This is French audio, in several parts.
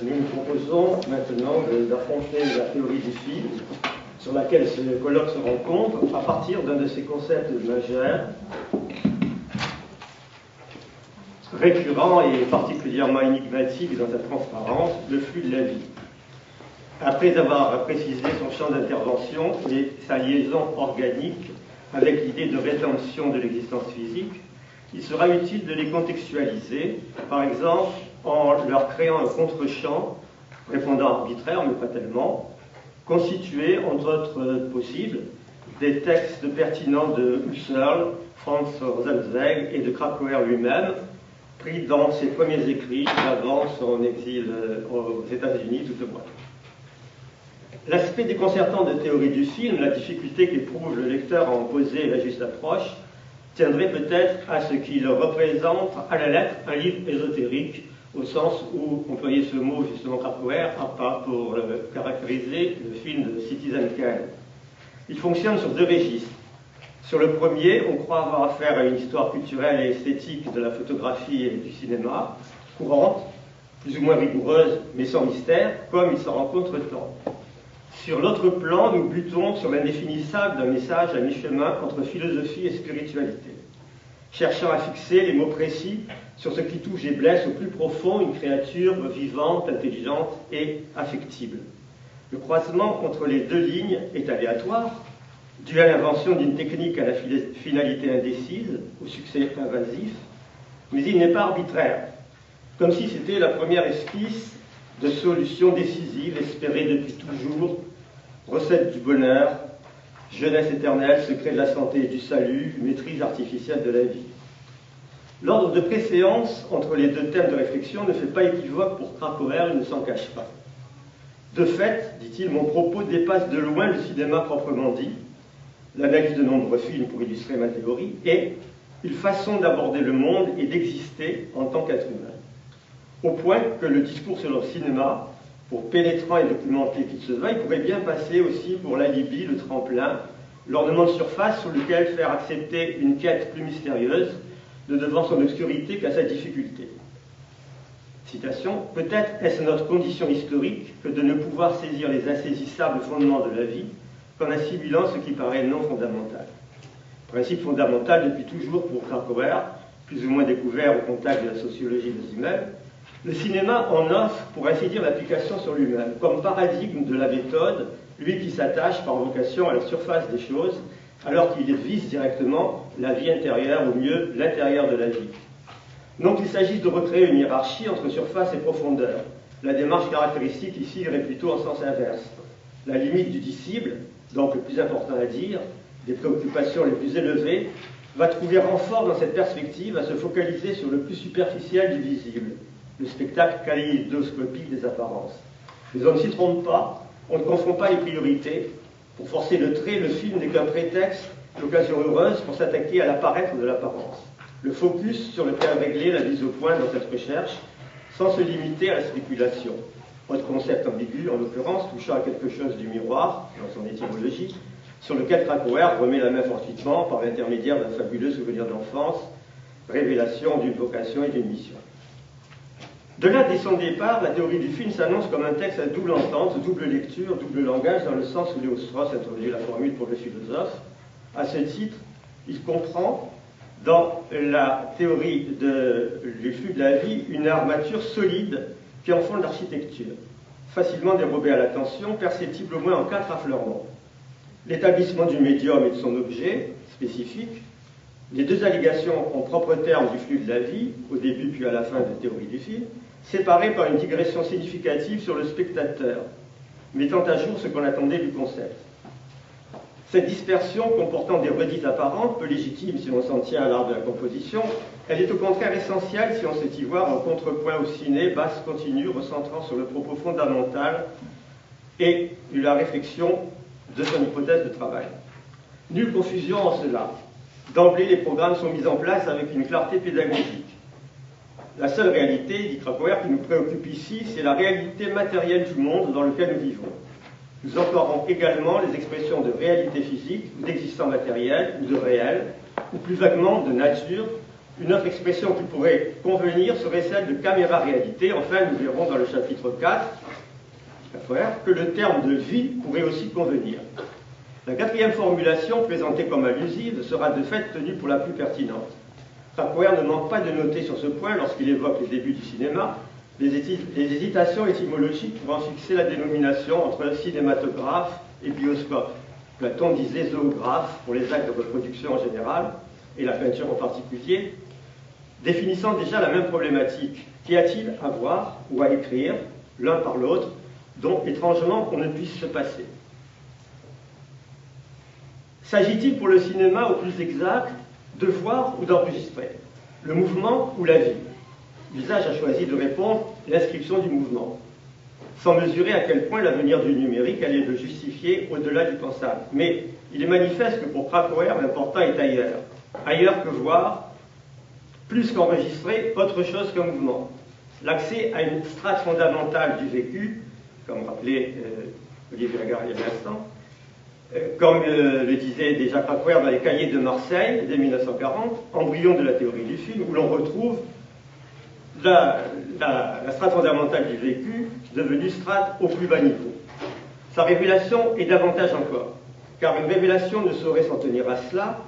nous nous proposons maintenant d'affronter la théorie du film, sur laquelle ce colloque se rencontre, à partir d'un de ces concepts majeurs, récurrent et particulièrement énigmatique dans sa transparence, le flux de la vie. Après avoir précisé son champ d'intervention et sa liaison organique avec l'idée de rétention de l'existence physique, il sera utile de les contextualiser, par exemple en leur créant un contre-champ, répondant arbitraire, mais pas tellement, constitué, entre autres possibles, des textes pertinents de Husserl, Franz Rosenzweig et de Krakauer lui-même, pris dans ses premiers écrits avant son exil aux États-Unis tout au moins. L'aspect déconcertant de théorie du film, la difficulté qu'éprouve le lecteur à en poser la juste approche, tiendrait peut-être à ce qu'il représente à la lettre un livre ésotérique, au sens où employer ce mot justement Krakauer pour caractériser le film de Citizen Kane. Il fonctionne sur deux registres. Sur le premier, on croit avoir affaire à une histoire culturelle et esthétique de la photographie et du cinéma, courante, plus ou moins rigoureuse, mais sans mystère, comme il s'en rencontre tant. Sur l'autre plan, nous butons sur l'indéfinissable d'un message à mi-chemin entre philosophie et spiritualité, cherchant à fixer les mots précis sur ce qui touche et blesse au plus profond une créature vivante, intelligente et affectible. Le croisement entre les deux lignes est aléatoire, dû à l'invention d'une technique à la finalité indécise, au succès invasif, mais il n'est pas arbitraire, comme si c'était la première esquisse de solution décisive espérée depuis toujours, recette du bonheur, jeunesse éternelle, secret de la santé et du salut, maîtrise artificielle de la vie. L'ordre de préséance entre les deux thèmes de réflexion ne fait pas équivoque pour Krakauer, il ne s'en cache pas. De fait, dit-il, mon propos dépasse de loin le cinéma proprement dit, l'analyse de nombreux films pour illustrer ma théorie, et une façon d'aborder le monde et d'exister en tant qu'être humain. Au point que le discours sur le cinéma, pour pénétrant et documenté qu'il se veuille, pourrait bien passer aussi pour l'alibi, le tremplin, l'ornement de surface sur lequel faire accepter une quête plus mystérieuse, ne devant son obscurité qu'à sa difficulté. Citation, « Peut-être est-ce notre condition historique que de ne pouvoir saisir les insaisissables fondements de la vie qu'en assimilant ce qui paraît non fondamental. » Principe fondamental depuis toujours pour Krakauer, plus ou moins découvert au contact de la sociologie de Simmel, le cinéma en offre, pour ainsi dire, l'application sur lui-même, comme paradigme de la méthode, lui qui s'attache par vocation à la surface des choses, alors qu'il vise directement la vie intérieure, ou mieux, l'intérieur de la vie. Non qu'il s'agisse de recréer une hiérarchie entre surface et profondeur. La démarche caractéristique ici irait plutôt en sens inverse. La limite du dissible, donc le plus important à dire, des préoccupations les plus élevées, va trouver renfort dans cette perspective à se focaliser sur le plus superficiel du visible, le spectacle kaléidoscopique des apparences. Mais on ne s'y trompe pas, on ne confond pas les priorités. Pour forcer le trait, le film n'est qu'un prétexte, l'occasion heureuse pour s'attaquer à l'apparaître de l'apparence. Le focus sur lequel régler la mise au point dans cette recherche, sans se limiter à la spéculation. Autre concept ambigu, en l'occurrence, touchant à quelque chose du miroir, dans son étymologie, sur lequel Krakauer remet la main fortuitement par l'intermédiaire d'un fabuleux souvenir d'enfance, révélation d'une vocation et d'une mission. De là, dès son départ, la théorie du film s'annonce comme un texte à double entente, double lecture, double langage, dans le sens où Léo Strauss introduit la formule pour le philosophe. À ce titre, il comprend, dans la théorie du flux de la vie, une armature solide qui en fonde l'architecture, facilement dérobée à l'attention, perceptible au moins en 4 affleurements. L'établissement du médium et de son objet spécifique, les 2 allégations en propres termes du flux de la vie, au début puis à la fin de la théorie du film, séparées par une digression significative sur le spectateur, mettant à jour ce qu'on attendait du concept. Cette dispersion, comportant des redites apparentes, peu légitimes si on s'en tient à l'art de la composition, elle est au contraire essentielle si on sait y voir en contrepoint au ciné, basse continue, recentrant sur le propos fondamental et la réflexion de son hypothèse de travail. Nulle confusion en cela. D'emblée, les programmes sont mis en place avec une clarté pédagogique. La seule réalité, dit Krakauer, qui nous préoccupe ici, c'est la réalité matérielle du monde dans lequel nous vivons. Nous encadrons également les expressions de réalité physique, ou d'existence matérielle, ou de réel, ou plus vaguement de nature, Une autre expression qui pourrait convenir serait celle de caméra-réalité. Enfin, nous verrons dans le chapitre 4 que le terme de vie pourrait aussi convenir. La quatrième formulation, présentée comme allusive, sera de fait tenue pour la plus pertinente. Krakauer ne manque pas de noter sur ce point, lorsqu'il évoque les débuts du cinéma, les hésitations étymologiques pour en fixer la dénomination entre cinématographe et bioscope. Platon disait zoographe pour les actes de reproduction en général, et la peinture en particulier, définissant déjà la même problématique. Qu'y a-t-il à voir ou à écrire, l'un par l'autre, dont étrangement on ne puisse se passer? S'agit-il pour le cinéma, au plus exact, de voir ou d'enregistrer? Le mouvement ou la vie? L'usage a choisi de répondre l'inscription du mouvement, sans mesurer à quel point l'avenir du numérique allait le justifier au-delà du pensable. Mais il est manifeste que pour Krakauer, l'important est ailleurs. Ailleurs que voir, plus qu'enregistrer, autre chose qu'un mouvement. L'accès à une strate fondamentale du vécu, comme rappelait Olivier Lagarde il y a un instant, comme le disait déjà Krakauer dans les cahiers de Marseille dès 1940, embryon de la théorie du film, où l'on retrouve la strate fondamentale du vécu devenue strate au plus bas niveau. Sa révélation est davantage encore, car une révélation ne saurait s'en tenir à cela.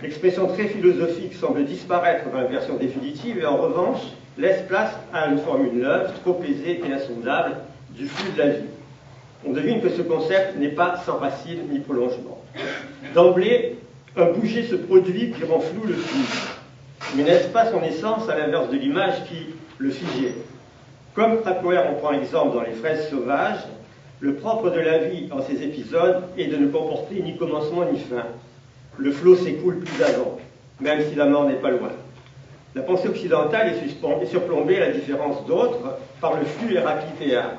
L'expression très philosophique semble disparaître dans la version définitive et en revanche laisse place à une formule neuve, trop aisée et insondable, du flux de la vie. On devine que ce concept n'est pas sans racine ni prolongement. D'emblée, un bouger se produit qui rend flou le flux. Mais n'est-ce pas son essence, à l'inverse de l'image, qui le figeait? Comme Krakauer en prend exemple dans les fraises sauvages, le propre de la vie en ces épisodes est de ne comporter ni commencement ni fin. Le flot s'écoule plus avant, même si la mort n'est pas loin. La pensée occidentale est surplombée, à la différence d'autres, par le flux héraclitéen,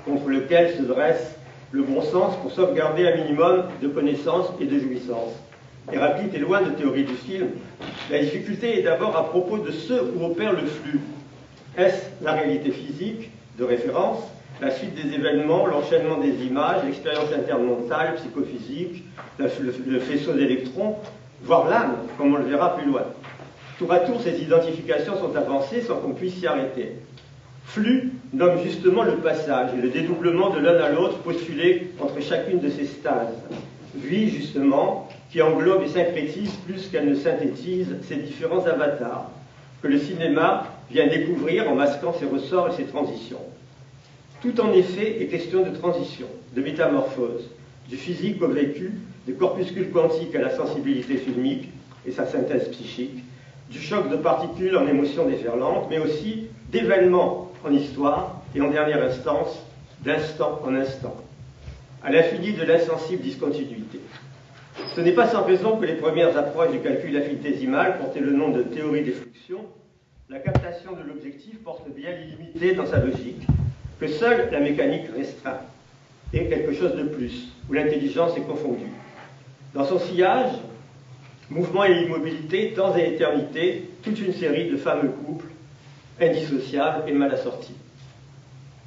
contre lequel se dresse le bon sens pour sauvegarder un minimum de connaissances et de jouissances. Héraclite est loin de théorie du film. La difficulté est d'abord à propos de ce où opère le flux. Est-ce la réalité physique de référence, la suite des événements, l'enchaînement des images, l'expérience interne mentale, psychophysique, le faisceau d'électrons, voire l'âme, comme on le verra plus loin? Tour à tour, ces identifications sont avancées sans qu'on puisse s'y arrêter. Flux nomme justement le passage et le dédoublement de l'un à l'autre postulé entre chacune de ces stases. Vie, justement, qui englobe et syncrétise plus qu'elle ne synthétise ces différents avatars que le cinéma vient découvrir en masquant ses ressorts et ses transitions. Tout en effet est question de transition, de métamorphose, du physique au vécu, des corpuscules quantiques à la sensibilité filmique et sa synthèse psychique, du choc de particules en émotions déferlantes, mais aussi d'événements en histoire et en dernière instance, d'instant en instant, à l'infini de l'insensible discontinuité. Ce n'est pas sans raison que les premières approches du calcul infinitésimal portaient le nom de théorie des fluxions. La captation de l'objectif porte bien l'illimité dans sa logique, que seule la mécanique restreint, et quelque chose de plus, où l'intelligence est confondue. Dans son sillage, mouvement et immobilité, temps et éternité, toute une série de fameux couples, indissociables et mal assortis.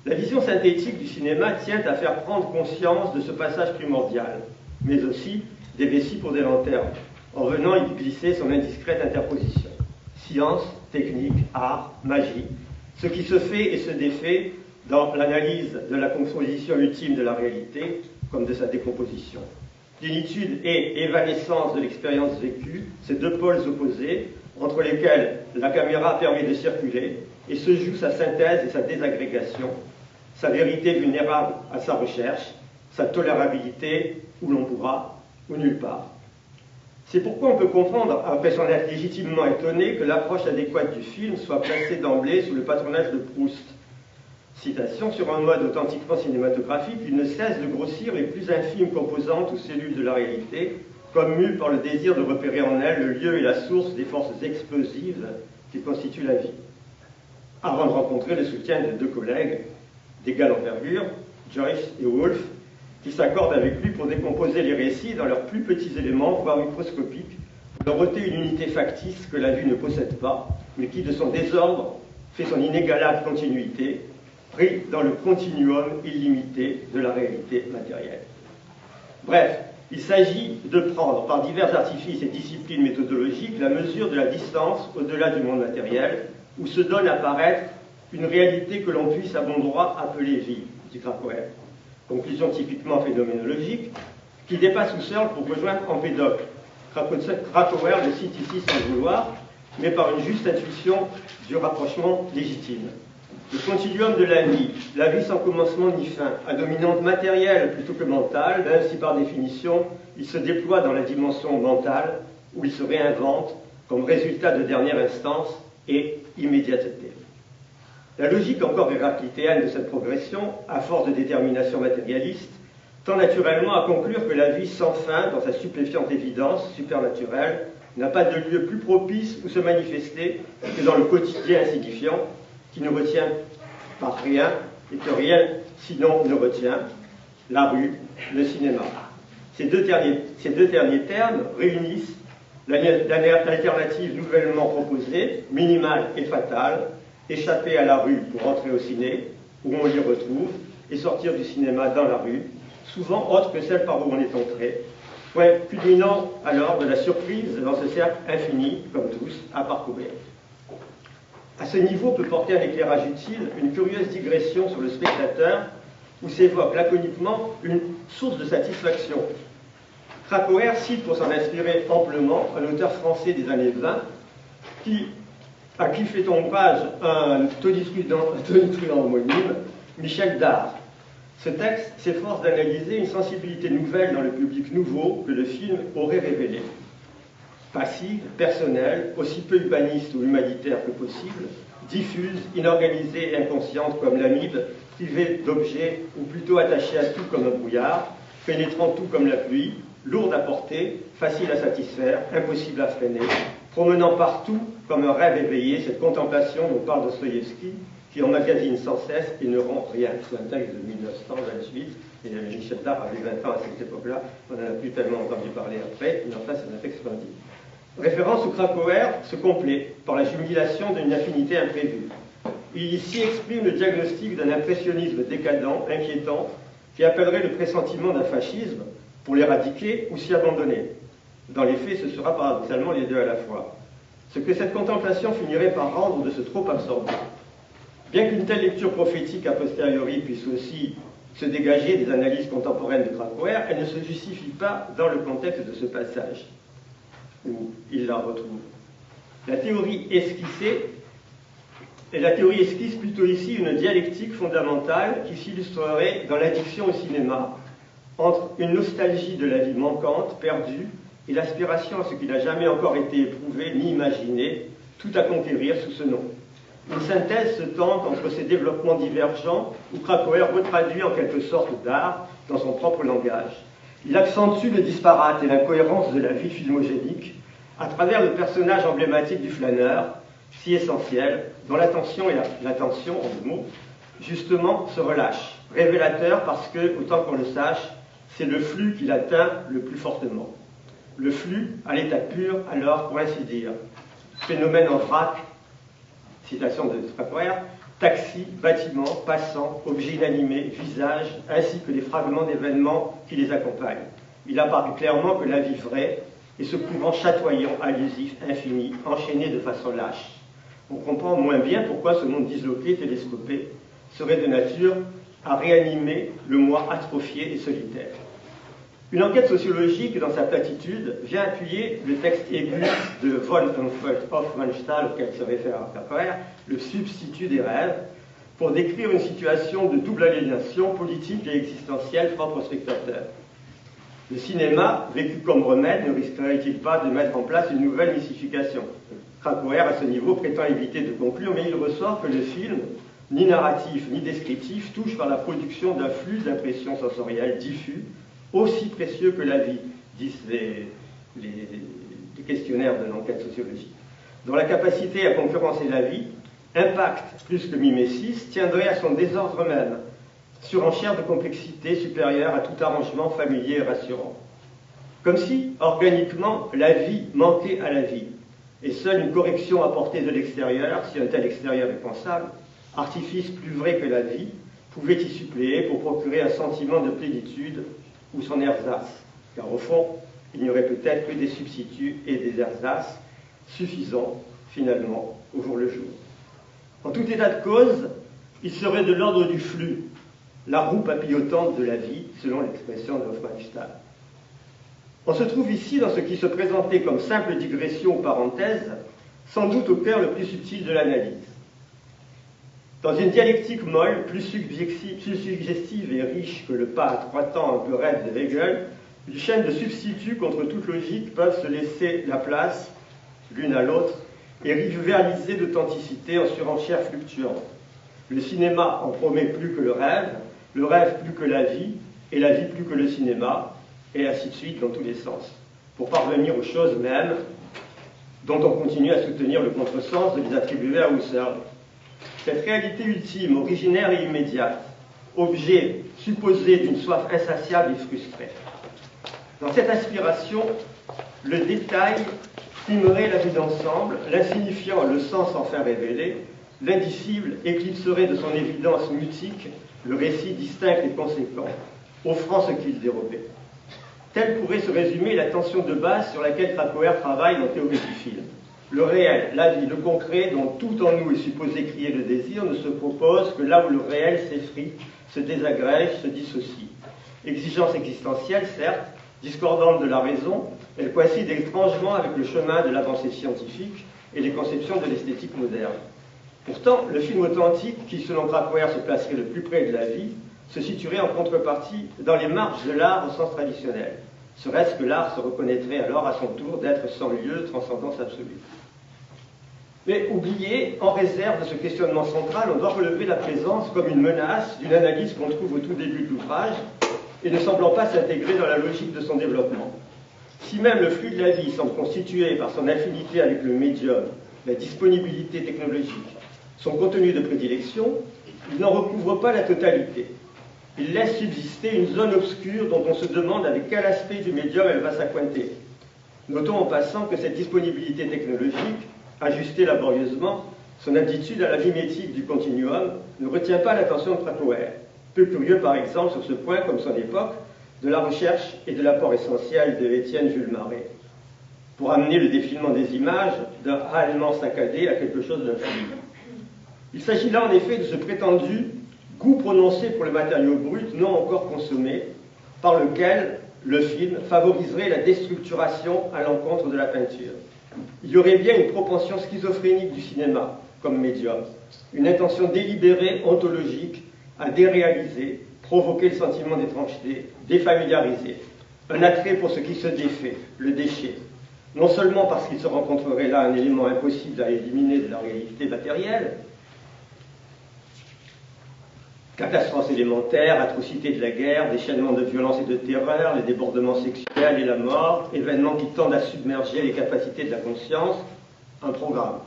La vision synthétique du cinéma tient à faire prendre conscience de ce passage primordial, mais aussi des vessies pour des lanternes, en venant y glisser son indiscrète interposition. Science, technique, art, magie, ce qui se fait et se défait dans l'analyse de la composition ultime de la réalité, comme de sa décomposition. Plénitude et évanescence de l'expérience vécue, ces deux pôles opposés, entre lesquels la caméra permet de circuler, et se joue sa synthèse et sa désagrégation, sa vérité vulnérable à sa recherche, sa tolérabilité où l'on pourra, ou nulle part. C'est pourquoi on peut comprendre, après s'en être légitimement étonné, que l'approche adéquate du film soit placée d'emblée sous le patronage de Proust. Citation: sur un mode authentiquement cinématographique, il ne cesse de grossir les plus infimes composantes ou cellules de la réalité, comme mues par le désir de repérer en elle le lieu et la source des forces explosives qui constituent la vie. Avant de rencontrer le soutien de deux collègues d'égale envergure, Joyce et Woolf, qui s'accordent avec lui pour décomposer les récits dans leurs plus petits éléments, voire microscopiques, pour leur ôter une unité factice que la vue ne possède pas, mais qui, de son désordre, fait son inégalable continuité, pris dans le continuum illimité de la réalité matérielle. Bref, Il s'agit de prendre, par divers artifices et disciplines méthodologiques, la mesure de la distance au-delà du monde matériel, où se donne à paraître une réalité que l'on puisse à bon droit appeler vie, dit Krakauer. Conclusion typiquement phénoménologique, qui dépasse Husserl pour rejoindre Empédocle. Krakauer le cite ici sans le vouloir, mais par une juste intuition du rapprochement légitime. Le continuum de la vie sans commencement ni fin, à dominante matérielle plutôt que mentale, ainsi par définition, il se déploie dans la dimension mentale, où il se réinvente comme résultat de dernière instance et immédiateté. La logique encore héraclitéenne de cette progression, à force de détermination matérialiste, tend naturellement à conclure que la vie sans fin, dans sa stupéfiante évidence supernaturelle, n'a pas de lieu plus propice où se manifester que dans le quotidien insignifiant, qui ne retient par rien, et que rien sinon ne retient, la rue, le cinéma. Ces deux derniers termes réunissent l'alternative nouvellement proposée, minimale et fatale, échapper à la rue pour entrer au ciné, où on l'y retrouve, et sortir du cinéma dans la rue, souvent autre que celle par où on est entré, point culminant alors de la surprise dans ce cercle infini, comme tous, à parcourir. À ce niveau peut porter un éclairage utile une curieuse digression sur le spectateur, où s'évoque laconiquement une source de satisfaction. Krakauer cite pour s'en inspirer amplement un auteur français des années 20, à qui fait ombrage un tonitruant homonyme, Michel Dard. Ce texte s'efforce d'analyser une sensibilité nouvelle dans le public nouveau que le film aurait révélé. Passive, personnelle, aussi peu humaniste ou humanitaire que possible, diffuse, inorganisée et inconsciente comme l'amibe, privée d'objets ou plutôt attachée à tout comme un brouillard, pénétrant tout comme la pluie, lourde à porter, facile à satisfaire, impossible à freiner, promenant partout comme un rêve éveillé, cette contemplation dont parle Dostoïevski, qui emmagasine sans cesse et ne rend rien. C'est un texte de 1928, et Michel Dard avait 20 ans à cette époque-là, on n'en a plus tellement entendu parler après, mais enfin c'est un texte splendide. Référence au Krakauer se complète par la jubilation d'une affinité imprévue. Il ici exprime le diagnostic d'un impressionnisme décadent, inquiétant, qui appellerait le pressentiment d'un fascisme pour l'éradiquer ou s'y abandonner. Dans les faits, ce sera paradoxalement les deux à la fois. Ce que cette contemplation finirait par rendre de ce trop absorbant. Bien qu'une telle lecture prophétique a posteriori puisse aussi se dégager des analyses contemporaines de Krakauer, elle ne se justifie pas dans le contexte de ce passage où il la retrouve. La théorie esquisse plutôt ici une dialectique fondamentale qui s'illustrerait dans l'addiction au cinéma entre une nostalgie de la vie manquante, perdue, et l'aspiration à ce qui n'a jamais encore été éprouvé ni imaginé, tout à conquérir sous ce nom. Une synthèse se tente entre ces développements divergents où Krakauer retraduit en quelque sorte d'art dans son propre langage. Il accentue le disparate et l'incohérence de la vie filmogénique à travers le personnage emblématique du flâneur, si essentiel, dont l'attention, en deux mots, justement se relâche. Révélateur parce que, autant qu'on le sache, c'est le flux qui l'atteint le plus fortement. Le flux à l'état pur, alors, pour ainsi dire. Phénomène en vrac, citation de Krakauer, taxi, bâtiment, passant, objets inanimés, visages, ainsi que les fragments d'événements qui les accompagnent. Il apparaît clairement que la vie vraie est ce courant chatoyant, allusif, infini, enchaîné de façon lâche. On comprend moins bien pourquoi ce monde disloqué, télescopé, serait de nature à réanimer le moi atrophié et solitaire. Une enquête sociologique, dans sa platitude, vient appuyer le texte aigu de von Hofmannsthal, auquel se réfère Krakauer, le substitut des rêves, pour décrire une situation de double aliénation politique et existentielle propre au spectateur. Le cinéma, vécu comme remède, ne risquerait-il pas de mettre en place une nouvelle mystification? Krakauer, à ce niveau, prétend éviter de conclure, mais il ressort que le film, ni narratif ni descriptif, touche par la production d'un flux d'impressions sensorielles diffus, aussi précieux que la vie, disent les questionnaires de l'enquête sociologique, dont la capacité à concurrencer la vie, impact plus que mimésis, tiendrait à son désordre même, surenchère de complexité supérieure à tout arrangement familier et rassurant. Comme si, organiquement, la vie manquait à la vie, et seule une correction apportée de l'extérieur, si un tel extérieur est pensable, artifice plus vrai que la vie, pouvait y suppléer pour procurer un sentiment de plénitude ou son ersatz. car au fond, il n'y aurait peut-être que des substituts et des ersatz suffisants, finalement, au jour le jour. En tout état de cause, il serait de l'ordre du flux, la roue papillotante de la vie, selon l'expression de Hofmannsthal. On se trouve ici dans ce qui se présentait comme simple digression ou parenthèse, sans doute au cœur le plus subtil de l'analyse. Dans une dialectique molle, plus suggestive et riche que le pas à 3 temps un peu raide de Hegel, une chaîne de substituts contre toute logique peuvent se laisser la place, l'une à l'autre, et rivaliser d'authenticité en surenchère fluctuante. Le cinéma en promet plus que le rêve plus que la vie, et la vie plus que le cinéma, et ainsi de suite dans tous les sens, pour parvenir aux choses mêmes dont on continue à soutenir le contresens de les attribuer à Husserl. Cette réalité ultime, originaire et immédiate, objet supposé d'une soif insatiable et frustrée. Dans cette aspiration, le détail primerait la vue d'ensemble, l'insignifiant le sens enfin révélé, l'indicible éclipserait de son évidence mutique le récit distinct et conséquent, offrant ce qu'il dérobait. Telle pourrait se résumer la tension de base sur laquelle Krakauer travaille dans Théorie du film. Le réel, la vie, le concret, dont tout en nous est supposé crier le désir, ne se propose que là où le réel s'effrite, se désagrège, se dissocie. Exigence existentielle, certes, discordante de la raison, elle coïncide étrangement avec le chemin de l'avancée scientifique et les conceptions de l'esthétique moderne. Pourtant, le film authentique, qui selon Krakauer se placerait le plus près de la vie, se situerait en contrepartie dans les marges de l'art au sens traditionnel. Serait-ce que l'art se reconnaîtrait alors à son tour d'être sans lieu, transcendance absolue. Mais oublié, en réserve de ce questionnement central, on doit relever la présence comme une menace d'une analyse qu'on trouve au tout début de l'ouvrage et ne semblant pas s'intégrer dans la logique de son développement. Si même le flux de la vie semble constitué par son affinité avec le médium, la disponibilité technologique, son contenu de prédilection, il n'en recouvre pas la totalité. Il laisse subsister une zone obscure dont on se demande avec quel aspect du médium elle va s'accointer. Notons en passant que cette disponibilité technologique, ajustée laborieusement, son aptitude à la mimétique du continuum, ne retient pas l'attention de Krakauer. Peu curieux par exemple sur ce point, comme son époque, de la recherche et de l'apport essentiel de Étienne Jules Marais, pour amener le défilement des images d'un allemand saccadé à quelque chose d'un fluide. Il s'agit là en effet de ce prétendu goût prononcé pour le matériau brut non encore consommé, par lequel le film favoriserait la déstructuration à l'encontre de la peinture. Il y aurait bien une propension schizophrénique du cinéma comme médium, une intention délibérée, ontologique, à déréaliser, provoquer le sentiment d'étrangeté, défamiliariser, un attrait pour ce qui se défait, le déchet, non seulement parce qu'il se rencontrerait là un élément impossible à éliminer de la réalité matérielle, catastrophes élémentaires, atrocités de la guerre, déchaînements de violence et de terreur, les débordements sexuels et la mort, événements qui tendent à submerger les capacités de la conscience, un programme.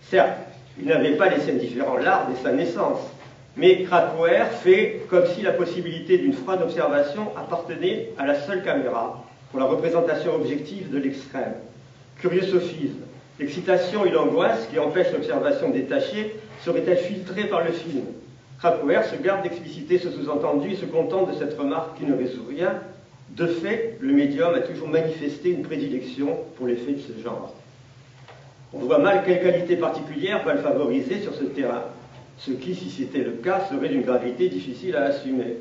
Certes, il n'avait pas laissé indifférent l'art dès sa naissance, mais Krakauer fait comme si la possibilité d'une froide observation appartenait à la seule caméra pour la représentation objective de l'extrême. Curieux sophisme, l'excitation et l'angoisse qui empêchent l'observation détachée seraient-elles filtrées par le film? Krakauer se garde d'expliciter ce sous-entendu et se contente de cette remarque qui ne résout rien. De fait, le médium a toujours manifesté une prédilection pour les faits de ce genre. On voit mal quelle qualité particulière va le favoriser sur ce terrain, ce qui, si c'était le cas, serait d'une gravité difficile à assumer.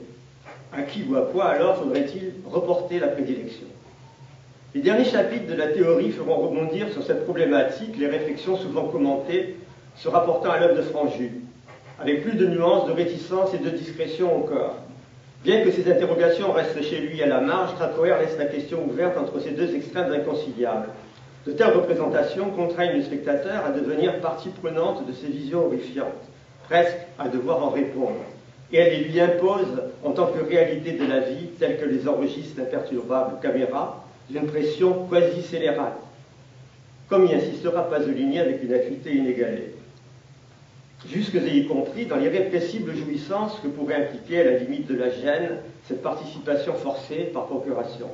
À qui ou à quoi alors faudrait-il reporter la prédilection? Les derniers chapitres de la théorie feront rebondir sur cette problématique les réflexions souvent commentées se rapportant à l'œuvre de Franju, avec plus de nuances, de réticence et de discrétion encore. Bien que ces interrogations restent chez lui à la marge, Krakauer laisse la question ouverte entre ces deux extrêmes inconciliables. De telles représentations contraignent le spectateur à devenir partie prenante de ces visions horrifiantes, presque à devoir en répondre. Et elle les lui impose en tant que réalité de la vie, telle que les enregistre l'imperturbable caméra, d'une pression quasi-scélérale, comme y insistera Pasolini avec une acuité inégalée. Jusque et y compris dans l'irrépressible jouissance que pourrait impliquer à la limite de la gêne cette participation forcée par procuration.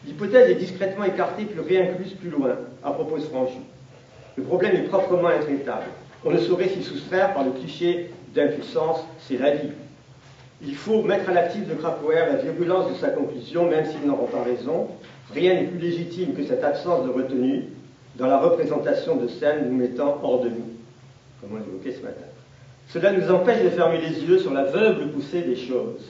L'hypothèse est discrètement écartée puis réincluse plus loin, à propos de Franju. Le problème est proprement intraitable. On ne saurait s'y soustraire par le cliché d'impuissance, c'est la vie. Il faut mettre à l'actif de Krakauer la virulence de sa conclusion, même s'il n'en rend pas raison. Rien n'est plus légitime que cette absence de retenue dans la représentation de scènes nous mettant hors de nous, comme on l'évoquait ce matin. Cela nous empêche de fermer les yeux sur l'aveugle poussée des choses.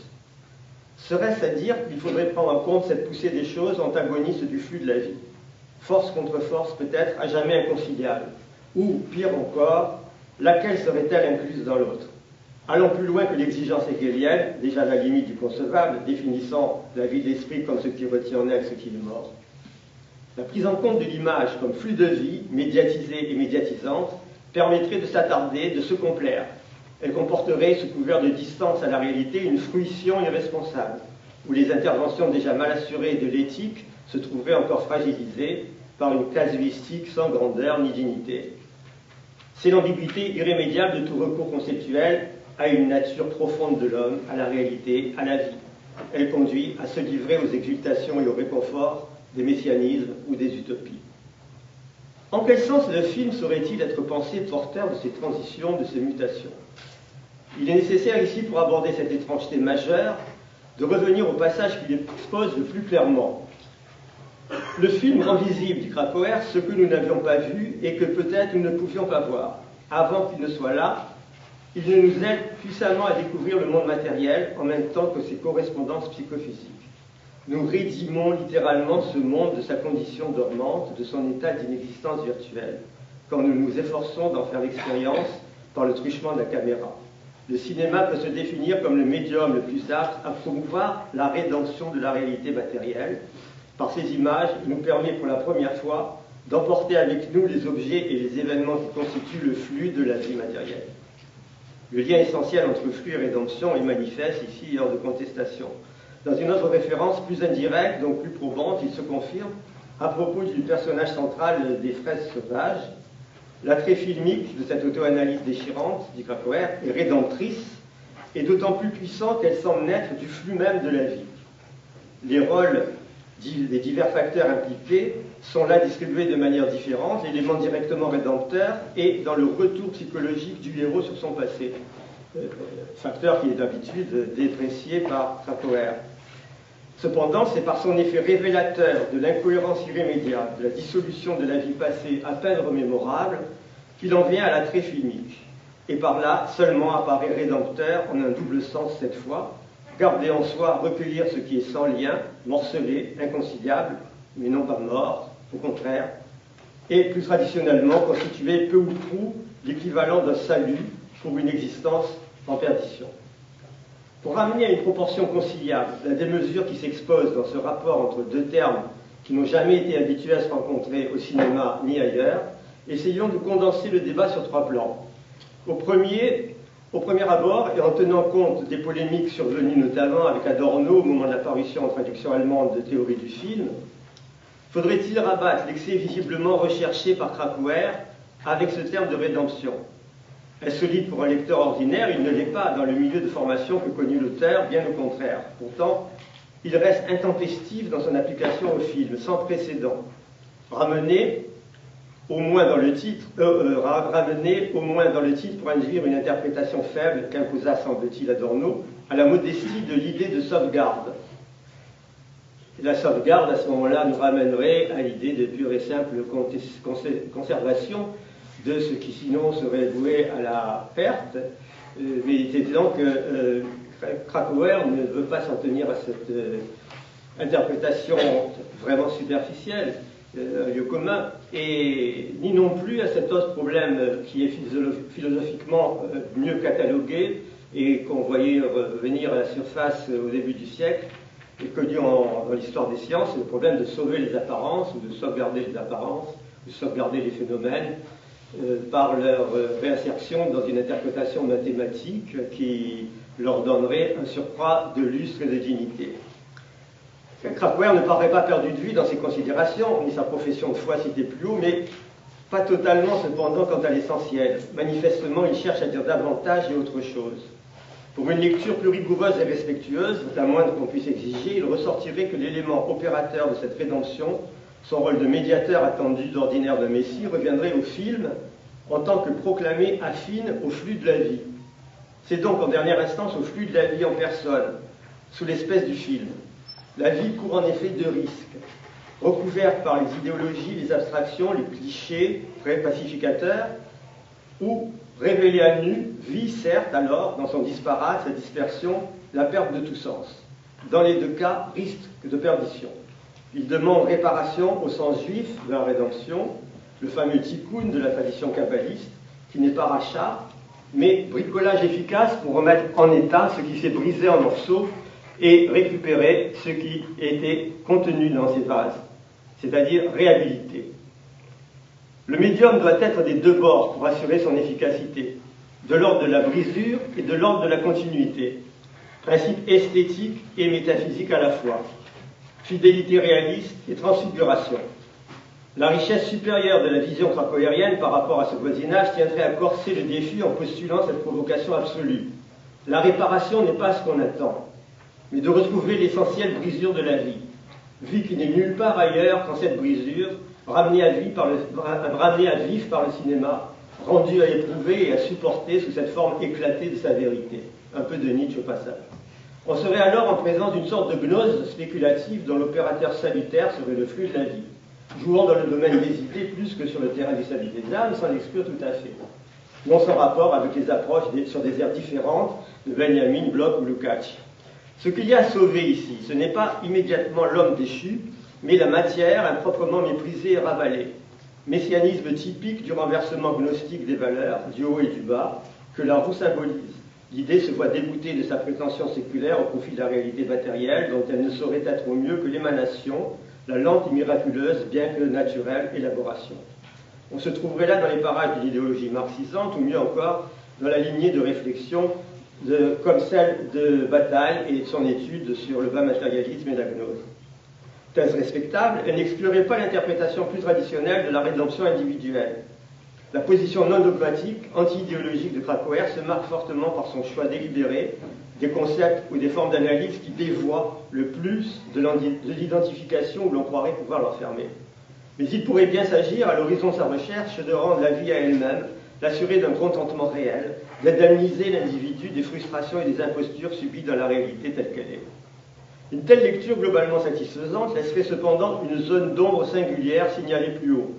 Serait-ce à dire qu'il faudrait prendre en compte cette poussée des choses antagoniste du flux de la vie? Force contre force peut-être, à jamais inconciliable. Ou, pire encore, laquelle serait-elle incluse dans l'autre? Allons plus loin que l'exigence hegélienne, déjà à la limite du concevable, définissant la vie de l'esprit comme ce qui retient en elle ce qui est mort. La prise en compte de l'image comme flux de vie, médiatisée et médiatisante, permettrait de s'attarder, de se complaire. Elle comporterait, sous couvert de distance à la réalité, une fruition irresponsable, où les interventions déjà mal assurées de l'éthique se trouveraient encore fragilisées par une casuistique sans grandeur ni dignité. C'est l'ambiguïté irrémédiable de tout recours conceptuel à une nature profonde de l'homme, à la réalité, à la vie. Elle conduit à se livrer aux exultations et au réconfort des messianismes ou des utopies. En quel sens le film saurait-il être pensé porteur de ces transitions, de ces mutations? Il est nécessaire ici, pour aborder cette étrangeté majeure, de revenir au passage qui l'expose le plus clairement. Le film rend visible, dit Krakauer, ce que nous n'avions pas vu et que peut-être nous ne pouvions pas voir. Avant qu'il ne soit là, il nous aide puissamment à découvrir le monde matériel en même temps que ses correspondances psychophysiques. Nous rédimons littéralement ce monde de sa condition dormante, de son état d'inexistence virtuelle, quand nous nous efforçons d'en faire l'expérience par le truchement de la caméra. Le cinéma peut se définir comme le médium le plus apte à promouvoir la rédemption de la réalité matérielle. Par ces images, il nous permet pour la première fois d'emporter avec nous les objets et les événements qui constituent le flux de la vie matérielle. Le lien essentiel entre flux et rédemption est manifeste ici hors de contestation. Dans une autre référence plus indirecte, donc plus probante, il se confirme à propos du personnage central des Fraises sauvages. L'attrait filmique de cette auto-analyse déchirante, dit Krakauer, est rédemptrice et d'autant plus puissant qu'elle semble naître du flux même de la vie. Les rôles des divers facteurs impliqués sont là distribués de manière différente, l'élément directement rédempteur est dans le retour psychologique du héros sur son passé, facteur qui est d'habitude déprécié par Krakauer. Cependant, c'est par son effet révélateur de l'incohérence irrémédiable, de la dissolution de la vie passée à peine remémorable, qu'il en vient à l'attrait filmique. Et par là, seulement apparaît rédempteur, en un double sens cette fois, garder en soi, recueillir ce qui est sans lien, morcelé, inconciliable, mais non pas mort, au contraire, et plus traditionnellement constitué peu ou prou l'équivalent d'un salut pour une existence en perdition. Pour ramener à une proportion conciliable la démesure qui s'expose dans ce rapport entre deux termes qui n'ont jamais été habitués à se rencontrer au cinéma ni ailleurs, essayons de condenser le débat sur trois plans. Au premier abord, et en tenant compte des polémiques survenues notamment avec Adorno au moment de la parution en traduction allemande de Théorie du film, faudrait-il rabattre l'excès visiblement recherché par Krakauer avec ce terme de rédemption? Est-ce solide pour un lecteur ordinaire? Il ne l'est pas dans le milieu de formation que connut l'auteur, bien au contraire. Pourtant, il reste intempestif dans son application au film, sans précédent. Ramené au moins dans le titre pour induire une interprétation faible qu'imposa, semble-t-il, Adorno, à la modestie de l'idée de sauvegarde. Et la sauvegarde, à ce moment-là, nous ramènerait à l'idée de pure et simple conservation de ce qui sinon serait voué à la perte, mais il est évident que Krakauer ne veut pas s'en tenir à cette interprétation vraiment superficielle, un lieu commun, et ni non plus à cet autre problème qui est philosophiquement mieux catalogué et qu'on voyait revenir à la surface au début du siècle, et connu dans l'histoire des sciences, c'est le problème de sauver les apparences, ou de sauvegarder les apparences, de sauvegarder les phénomènes, par leur réinsertion dans une interprétation mathématique qui leur donnerait un surcroît de lustre et de dignité. Krakauer ne paraît pas perdu de vue dans ses considérations, ni sa profession de foi citée plus haut, mais pas totalement cependant quant à l'essentiel. Manifestement, il cherche à dire davantage et autre chose. Pour une lecture plus rigoureuse et respectueuse, la moindre qu'on puisse exiger, il ressortirait que l'élément opérateur de cette rédemption, son rôle de médiateur attendu d'ordinaire d'un Messie, reviendrait au film en tant que proclamé affine au flux de la vie. C'est donc en dernière instance au flux de la vie en personne, sous l'espèce du film. La vie court en effet de risques, recouverte par les idéologies, les abstractions, les clichés pacificateurs, ou révélée à nu, vit certes alors, dans son disparate, sa dispersion, la perte de tout sens. Dans les deux cas, risque de perdition. Il demande réparation au sens juif de la rédemption, le fameux tikkun de la tradition kabbaliste, qui n'est pas rachat, mais bricolage efficace pour remettre en état ce qui s'est brisé en morceaux et récupérer ce qui était contenu dans ces vases, c'est-à-dire réhabilité. Le médium doit être des deux bords pour assurer son efficacité, de l'ordre de la brisure et de l'ordre de la continuité, principe esthétique et métaphysique à la fois, fidélité réaliste et transfiguration. La richesse supérieure de la vision krakoérienne par rapport à ce voisinage tiendrait à corser le défi en postulant cette provocation absolue. La réparation n'est pas ce qu'on attend, mais de retrouver l'essentielle brisure de la vie, vie qui n'est nulle part ailleurs qu'en cette brisure, ramenée à vif par le cinéma, rendue à éprouver et à supporter sous cette forme éclatée de sa vérité. Un peu de Nietzsche au passage. On serait alors en présence d'une sorte de gnose spéculative dont l'opérateur salutaire serait le flux de la vie, jouant dans le domaine des idées plus que sur le terrain du salut des âmes, sans l'exclure tout à fait. Non sans rapport avec les approches sur des aires différentes de Benjamin, Bloch ou Lukács. Ce qu'il y a à sauver ici, ce n'est pas immédiatement l'homme déchu, mais la matière improprement méprisée et ravalée. Messianisme typique du renversement gnostique des valeurs, du haut et du bas, que la roue symbolise. L'idée se voit déboutée de sa prétention séculaire au profit de la réalité matérielle, dont elle ne saurait être au mieux que l'émanation, la lente et miraculeuse, bien que naturelle, élaboration. On se trouverait là dans les parages de l'idéologie marxisante, ou mieux encore, dans la lignée de réflexion comme celle de Bataille et de son étude sur le bas matérialisme et la gnose. Thèse respectable, elle n'exclurait pas l'interprétation plus traditionnelle de la rédemption individuelle. La position non dogmatique, anti-idéologique de Krakauer se marque fortement par son choix délibéré des concepts ou des formes d'analyse qui dévoient le plus de l'identification où l'on croirait pouvoir l'enfermer. Mais il pourrait bien s'agir, à l'horizon de sa recherche, de rendre la vie à elle-même, l'assurer d'un contentement réel, d'indemniser l'individu des frustrations et des impostures subies dans la réalité telle qu'elle est. Une telle lecture globalement satisfaisante laisserait cependant une zone d'ombre singulière signalée plus haut.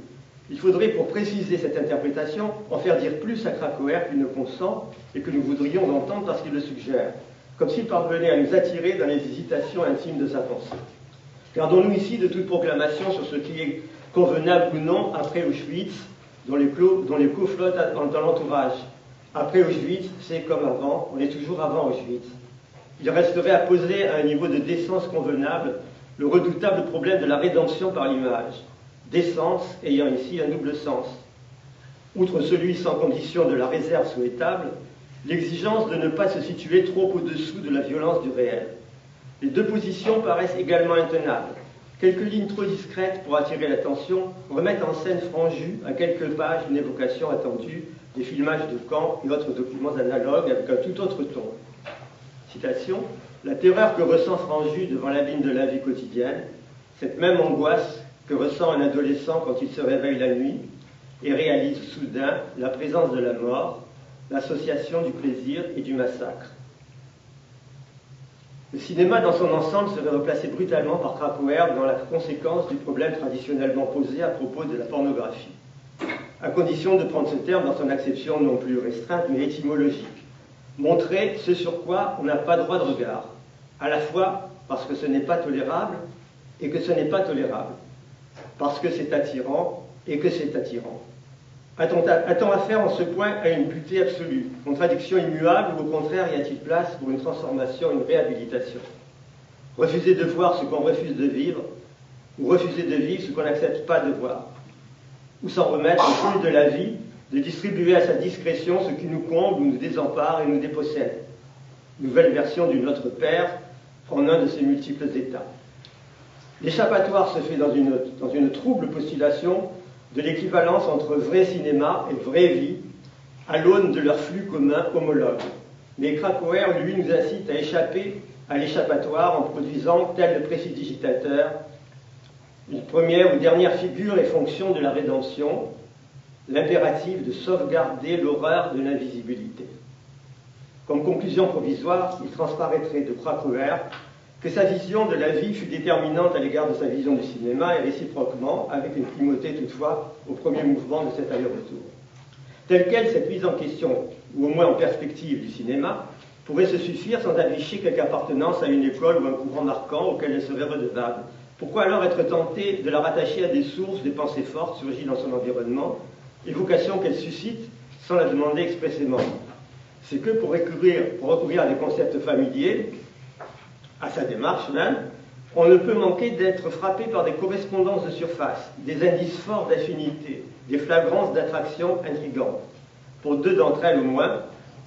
Il faudrait, pour préciser cette interprétation, en faire dire plus à Krakauer qu'il ne consent et que nous voudrions entendre parce qu'il le suggère, comme s'il parvenait à nous attirer dans les hésitations intimes de sa pensée. Gardons-nous ici de toute proclamation sur ce qui est convenable ou non après Auschwitz, dont l'écho flotte dans l'entourage. Après Auschwitz, c'est comme avant, on est toujours avant Auschwitz. Il resterait à poser à un niveau de décence convenable le redoutable problème de la rédemption par l'image. Décence ayant ici un double sens. Outre celui sans condition de la réserve souhaitable, l'exigence de ne pas se situer trop au-dessous de la violence du réel. Les deux positions paraissent également intenables. Quelques lignes trop discrètes pour attirer l'attention remettent en scène Franju, à quelques pages, une évocation attendue des filmages de camps et autres documents analogues avec un tout autre ton. Citation, « La terreur que ressent Franju devant l'abîme de la vie quotidienne, cette même angoisse que ressent un adolescent quand il se réveille la nuit et réalise soudain la présence de la mort, l'association du plaisir et du massacre. » Le cinéma dans son ensemble serait replacé brutalement par Krakauer dans la conséquence du problème traditionnellement posé à propos de la pornographie, à condition de prendre ce terme dans son acception non plus restreinte mais étymologique. Montrer ce sur quoi on n'a pas droit de regard, à la fois parce que ce n'est pas tolérable et que ce n'est pas tolérable, parce que c'est attirant et que c'est attirant. A-t-on affaire en ce point à une buté absolue, contradiction immuable ou au contraire y a-t-il place pour une transformation, une réhabilitation? Refuser de voir ce qu'on refuse de vivre, ou refuser de vivre ce qu'on n'accepte pas de voir, ou s'en remettre au flux de la vie, de distribuer à sa discrétion ce qui nous comble, nous déempare et nous dépossède. Nouvelle version du Notre Père en un de ses multiples états. L'échappatoire se fait dans une trouble postulation de l'équivalence entre vrai cinéma et vraie vie, à l'aune de leur flux commun homologue. Mais Krakauer, lui, nous incite à échapper à l'échappatoire en produisant, tel le précipitateur, une première ou dernière figure et fonction de la rédemption, l'impératif de sauvegarder l'horreur de l'invisibilité. Comme conclusion provisoire, il transparaîtrait de Krakauer que sa vision de la vie fut déterminante à l'égard de sa vision du cinéma et réciproquement, avec une primauté toutefois au premier mouvement de cet aller-retour. Telle quelle, cette mise en question, ou au moins en perspective du cinéma, pourrait se suffire sans afficher quelque appartenance à une école ou un courant marquant auquel elle serait redevable. Pourquoi alors être tenté de la rattacher à des sources, des pensées fortes surgies dans son environnement, évocation qu'elle suscite sans la demander expressément? C'est que pour recourir à des concepts familiers, à sa démarche même, on ne peut manquer d'être frappé par des correspondances de surface, des indices forts d'affinité, des flagrances d'attraction intrigantes. Pour deux d'entre elles au moins,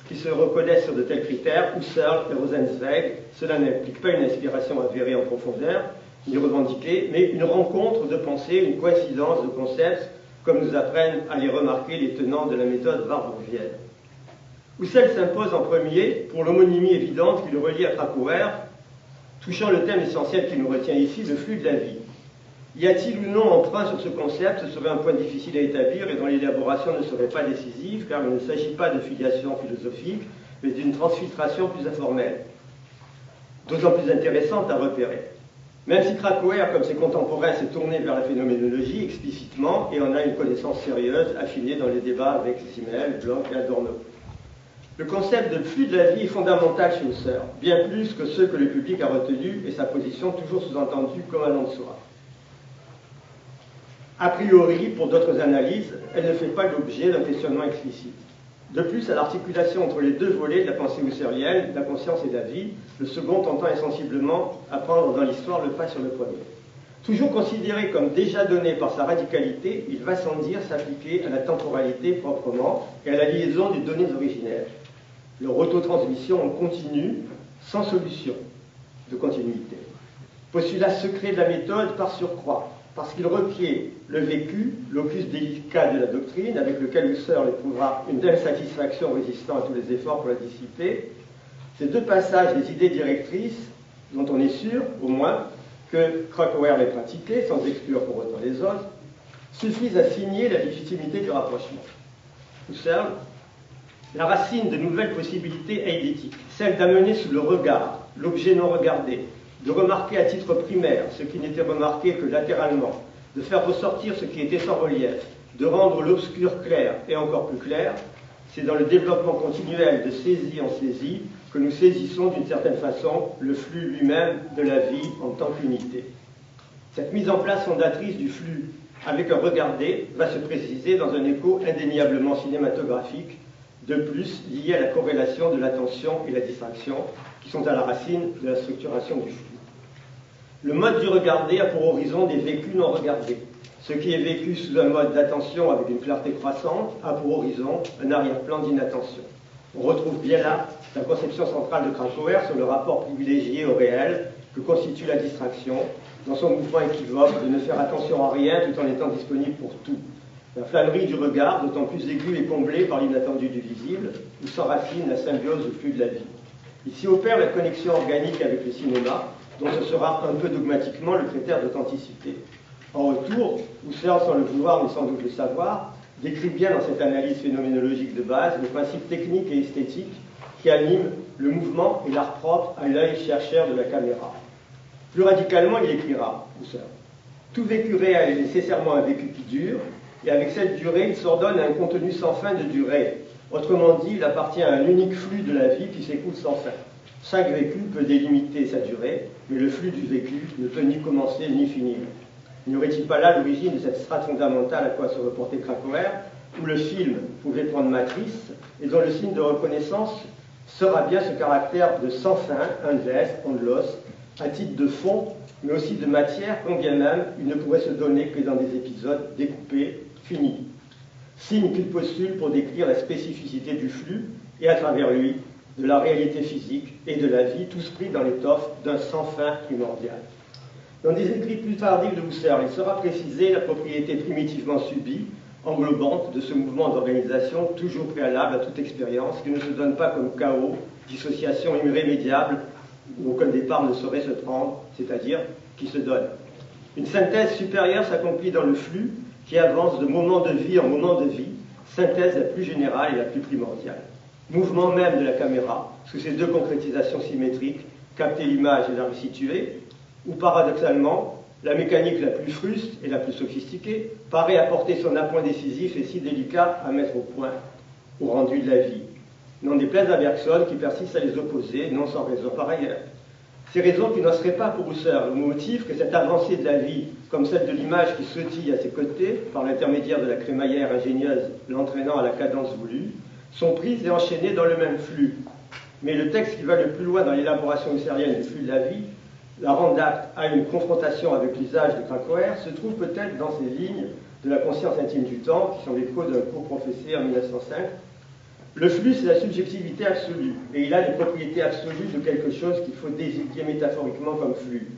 qui se reconnaissent sur de tels critères, Husserl et Rosenzweig, cela n'implique pas une inspiration avérée en profondeur, ni revendiquée, mais une rencontre de pensée, une coïncidence de concepts, comme nous apprennent à les remarquer les tenants de la méthode warburgienne. Husserl s'impose en premier pour l'homonymie évidente qui le relie à Krakauer, touchant le thème essentiel qui nous retient ici, le flux de la vie. Y a-t-il ou non emprunt sur ce concept? Ce serait un point difficile à établir et dont l'élaboration ne serait pas décisive, car il ne s'agit pas de filiation philosophique, mais d'une transfiltration plus informelle, d'autant plus intéressante à repérer. Même si Krakauer, comme ses contemporains, s'est tourné vers la phénoménologie explicitement et en a une connaissance sérieuse, affinée dans les débats avec Simmel, Bloch et Adorno. Le concept de flux de la vie est fondamental chez Husserl, bien plus que ceux que le public a retenus et sa position toujours sous-entendue comme allant de soi. A priori, pour d'autres analyses, elle ne fait pas l'objet d'un questionnement explicite. De plus, à l'articulation entre les deux volets de la pensée husserlienne, la conscience et la vie, le second tentant insensiblement à prendre dans l'histoire le pas sur le premier. Toujours considéré comme déjà donné par sa radicalité, il va sans dire s'appliquer à la temporalité proprement et à la liaison des données originelles. Leur autotransmission en continu, sans solution de continuité. Postulat secret de la méthode par surcroît, parce qu'il requiert le vécu, l'opus délicat de la doctrine, avec lequel Husserl éprouvera une telle satisfaction résistant à tous les efforts pour la dissiper. Ces deux passages des idées directrices, dont on est sûr, au moins, que Krakauer les pratiquait, sans exclure pour autant les autres, suffisent à signer la légitimité du rapprochement. Husserl, la racine de nouvelles possibilités eidétiques, celle d'amener sous le regard l'objet non regardé, de remarquer à titre primaire ce qui n'était remarqué que latéralement, de faire ressortir ce qui était sans relief, de rendre l'obscur clair et encore plus clair, c'est dans le développement continuel de saisie en saisie que nous saisissons d'une certaine façon le flux lui-même de la vie en tant qu'unité. Cette mise en place fondatrice du flux avec un regardé va se préciser dans un écho indéniablement cinématographique, de plus lié à la corrélation de l'attention et la distraction qui sont à la racine de la structuration du flux. Le mode du regardé a pour horizon des vécus non regardés. Ce qui est vécu sous un mode d'attention avec une clarté croissante a pour horizon un arrière-plan d'inattention. On retrouve bien là la conception centrale de Krakauer sur le rapport privilégié au réel que constitue la distraction, dans son mouvement équivoque de ne faire attention à rien tout en étant disponible pour tout. La flânerie du regard, d'autant plus aiguë et comblée par l'inattendu du visible, où s'enracine la symbiose du flux de la vie. Ici opère la connexion organique avec le cinéma, dont ce sera un peu dogmatiquement le critère d'authenticité. En retour, Husserl, sans le vouloir mais sans doute le savoir, décrit bien dans cette analyse phénoménologique de base le principe technique et esthétique qui anime le mouvement et l'art propre à l'œil chercheur de la caméra. Plus radicalement, il écrira, Husserl, « Tout vécu réel est nécessairement un vécu qui dure, et avec cette durée, il s'ordonne à un contenu sans fin de durée. Autrement dit, il appartient à un unique flux de la vie qui s'écoule sans fin. Chaque vécu peut délimiter sa durée, mais le flux du vécu ne peut ni commencer ni finir. » N'y aurait-il pas là l'origine de cette strate fondamentale à quoi se reportait Krakauer, où le film pouvait prendre matrice, et dont le signe de reconnaissance sera bien ce caractère de sans fin, endless, endlos, à titre de fond, mais aussi de matière, quand bien même il ne pourrait se donner que dans des épisodes découpés, finis. Signe qu'il postule pour décrire la spécificité du flux, et à travers lui, de la réalité physique et de la vie, tous pris dans l'étoffe d'un sans fin primordial. Dans des écrits plus tardifs de Husserl, il sera précisé la propriété primitivement subie, englobante de ce mouvement d'organisation toujours préalable à toute expérience, qui ne se donne pas comme chaos, dissociation irrémédiable, où aucun départ ne saurait se prendre, c'est-à-dire qui se donne. Une synthèse supérieure s'accomplit dans le flux qui avance de moment de vie en moment de vie, synthèse la plus générale et la plus primordiale. mouvement même de la caméra, sous ces deux concrétisations symétriques, capter l'image et la resituer, ou paradoxalement, la mécanique la plus fruste et la plus sophistiquée paraît apporter son appoint décisif et si délicat à mettre au point, au rendu de la vie. N'en déplaise à Bergson qui persiste à les opposer, non sans raison par ailleurs. Ces raisons qui n'en seraient pas pour Husserl, au motif que cette avancée de la vie, comme celle de l'image qui sautille à ses côtés, par l'intermédiaire de la crémaillère ingénieuse l'entraînant à la cadence voulue, sont prises et enchaînées dans le même flux. Mais le texte qui va le plus loin dans l'élaboration husserlienne du flux de la vie, la rend apte à une confrontation avec l'usage de Krakauer, se trouve peut-être dans ces lignes de la conscience intime du temps, qui sont l'écho d'un cours professé en 1905. Le flux, c'est la subjectivité absolue, et il a les propriétés absolues de quelque chose qu'il faut désigner métaphoriquement comme flux.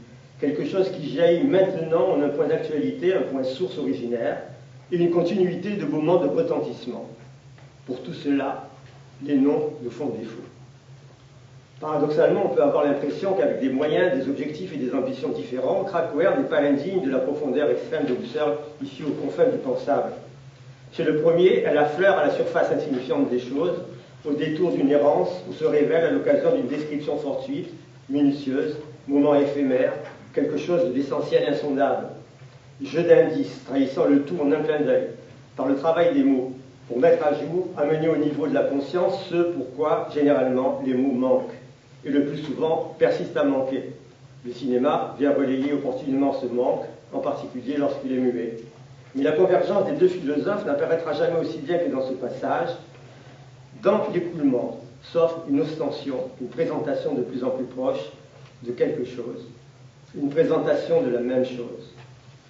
Quelque chose qui jaillit maintenant en un point d'actualité, un point source originaire, et une continuité de moments de retentissement. Pour tout cela, les noms nous font défaut. Paradoxalement, on peut avoir l'impression qu'avec des moyens, des objectifs et des ambitions différents, Krakauer n'est pas indigne de la profondeur extrême de Husserl, ici aux confins du pensable. Chez le premier, elle affleure à la surface insignifiante des choses, au détour d'une errance où se révèle à l'occasion d'une description fortuite, minutieuse, moment éphémère, quelque chose d'essentiel insondable. Jeu d'indices, trahissant le tout en un clin d'œil, par le travail des mots, pour mettre à jour, amener au niveau de la conscience ce pourquoi, généralement, les mots manquent, et le plus souvent persistent à manquer. Le cinéma vient relayer opportunément ce manque, en particulier lorsqu'il est muet. Mais la convergence des deux philosophes n'apparaîtra jamais aussi bien que dans ce passage, dans l'écoulement, sauf une ostension, une présentation de plus en plus proche de quelque chose, une présentation de la même chose.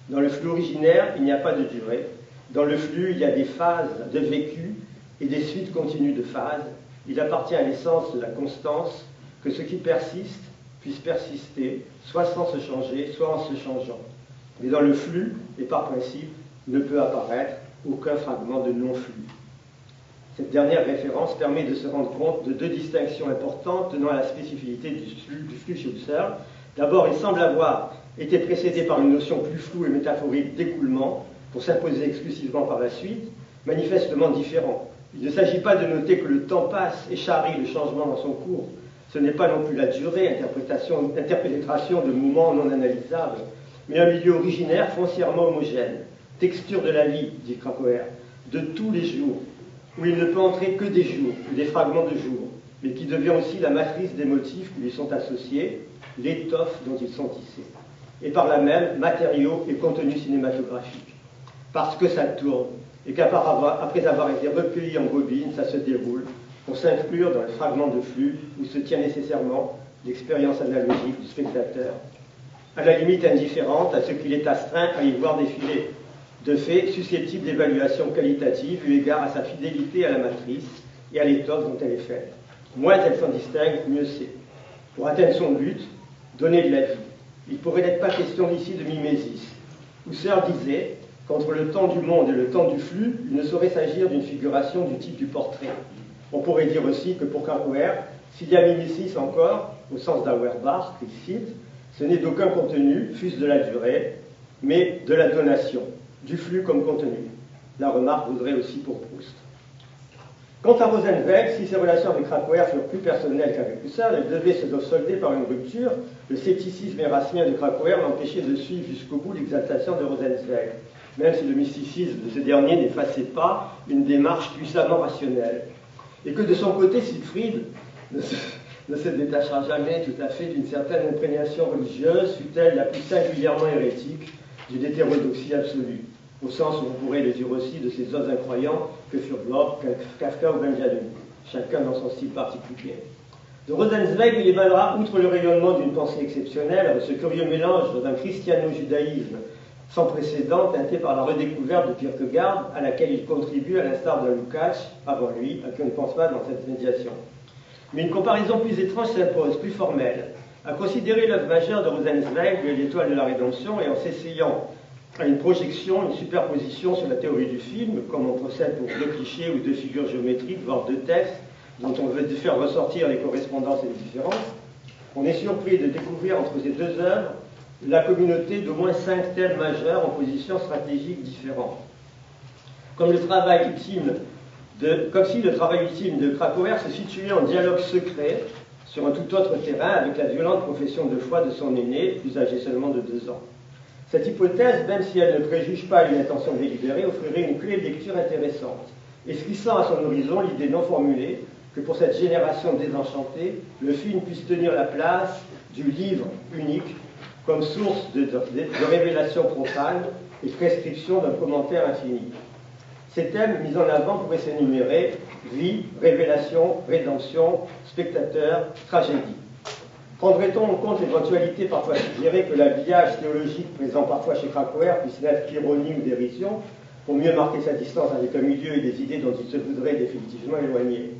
Dans le flux originaire, il n'y a pas de durée. Dans le flux, il y a des phases de vécu et des suites continues de phases. Il appartient à l'essence de la constance que ce qui persiste puisse persister, soit sans se changer, soit en se changeant. Mais dans le flux, et par principe, ne peut apparaître aucun fragment de non-flux. Cette dernière référence permet de se rendre compte de deux distinctions importantes tenant à la spécificité du flux chez Husserl. D'abord, il semble avoir été précédé par une notion plus floue et métaphorique d'écoulement, pour s'imposer exclusivement par la suite, manifestement différent. Il ne s'agit pas de noter que le temps passe et charrie le changement dans son cours. Ce n'est pas non plus la durée, interprétation de moments non analysables, mais un milieu originaire foncièrement homogène, texture de la vie, dit Krakauer, de tous les jours, où il ne peut entrer que des jours, ou des fragments de jours, mais qui devient aussi la matrice des motifs qui lui sont associés, l'étoffe dont ils sont tissés, et par là même matériaux et contenus cinématographiques. Parce que ça tourne, et qu'après avoir été recueilli en bobine, ça se déroule, pour s'inclure dans le fragment de flux où se tient nécessairement l'expérience analogique du spectateur, à la limite indifférente à ce qu'il est astreint à y voir défiler, de fait susceptible d'évaluation qualitative eu égard à sa fidélité à la matrice et à l'étoffe dont elle est faite. Moins elle s'en distingue, mieux c'est. Pour atteindre son but, donner de la vie. Il pourrait n'être pas question ici de mimésis. Husserl disait qu'entre le temps du monde et le temps du flux, il ne saurait s'agir d'une figuration du type du portrait. On pourrait dire aussi que pour Krakauer, s'il y a mimésis encore, au sens d'Auerbach, qu'il cite, ce n'est d'aucun contenu, fût-ce de la durée, mais de la donation, du flux comme contenu. La remarque vaudrait aussi pour Proust. Quant à Rosenzweig, si ses relations avec Krakauer furent plus personnelles qu'avec Husserl, elles devaient se solder par une rupture. Le scepticisme érasmien de Krakauer l'empêchait de suivre jusqu'au bout l'exaltation de Rosenzweig, même si le mysticisme de ce dernier n'effaçait pas une démarche puissamment rationnelle. Et que de son côté, Siegfried ne se détachera jamais tout à fait d'une certaine imprégnation religieuse, fût-elle la plus singulièrement hérétique, d'une hétérodoxie absolue, au sens où on pourrait le dire aussi de ces os incroyants que furent Bloch, Kafka ou Benjamin, chacun dans son style particulier. De Rosenzweig, il émanera, outre le rayonnement d'une pensée exceptionnelle, ce curieux mélange d'un christiano-judaïsme sans précédent, teinté par la redécouverte de Kierkegaard, à laquelle il contribue à l'instar de Lukács, avant lui, à qui on ne pense pas dans cette médiation. Mais une comparaison plus étrange s'impose, plus formelle. À considérer l'œuvre majeure de Rosenzweig, l'étoile de la rédemption, et en s'essayant à une projection, une superposition sur la théorie du film, comme on procède pour deux clichés ou deux figures géométriques, voire deux textes, dont on veut faire ressortir les correspondances et les différences, on est surpris de découvrir entre ces deux œuvres la communauté d'au moins 5 thèmes majeurs en positions stratégiques différentes. Comme le travail ultime comme si le travail ultime de Krakauer se situait en dialogue secret sur un tout autre terrain avec la violente profession de foi de son aîné, plus âgé seulement de 2 ans. Cette hypothèse, même si elle ne préjuge pas une intention délibérée, offrirait une clé de lecture intéressante, esquissant à son horizon l'idée non formulée que pour cette génération désenchantée, le film puisse tenir la place du livre unique comme source de révélation profane et prescription d'un commentaire infini. Ces thèmes mis en avant pourraient s'énumérer: vie, révélation, rédemption, spectateur, tragédie. Prendrait-on en compte l'éventualité parfois suggérée que l'habillage théologique présent parfois chez Krakauer puisse n'être qu'ironie ou dérision, pour mieux marquer sa distance avec un milieu et des idées dont il se voudrait définitivement éloigné?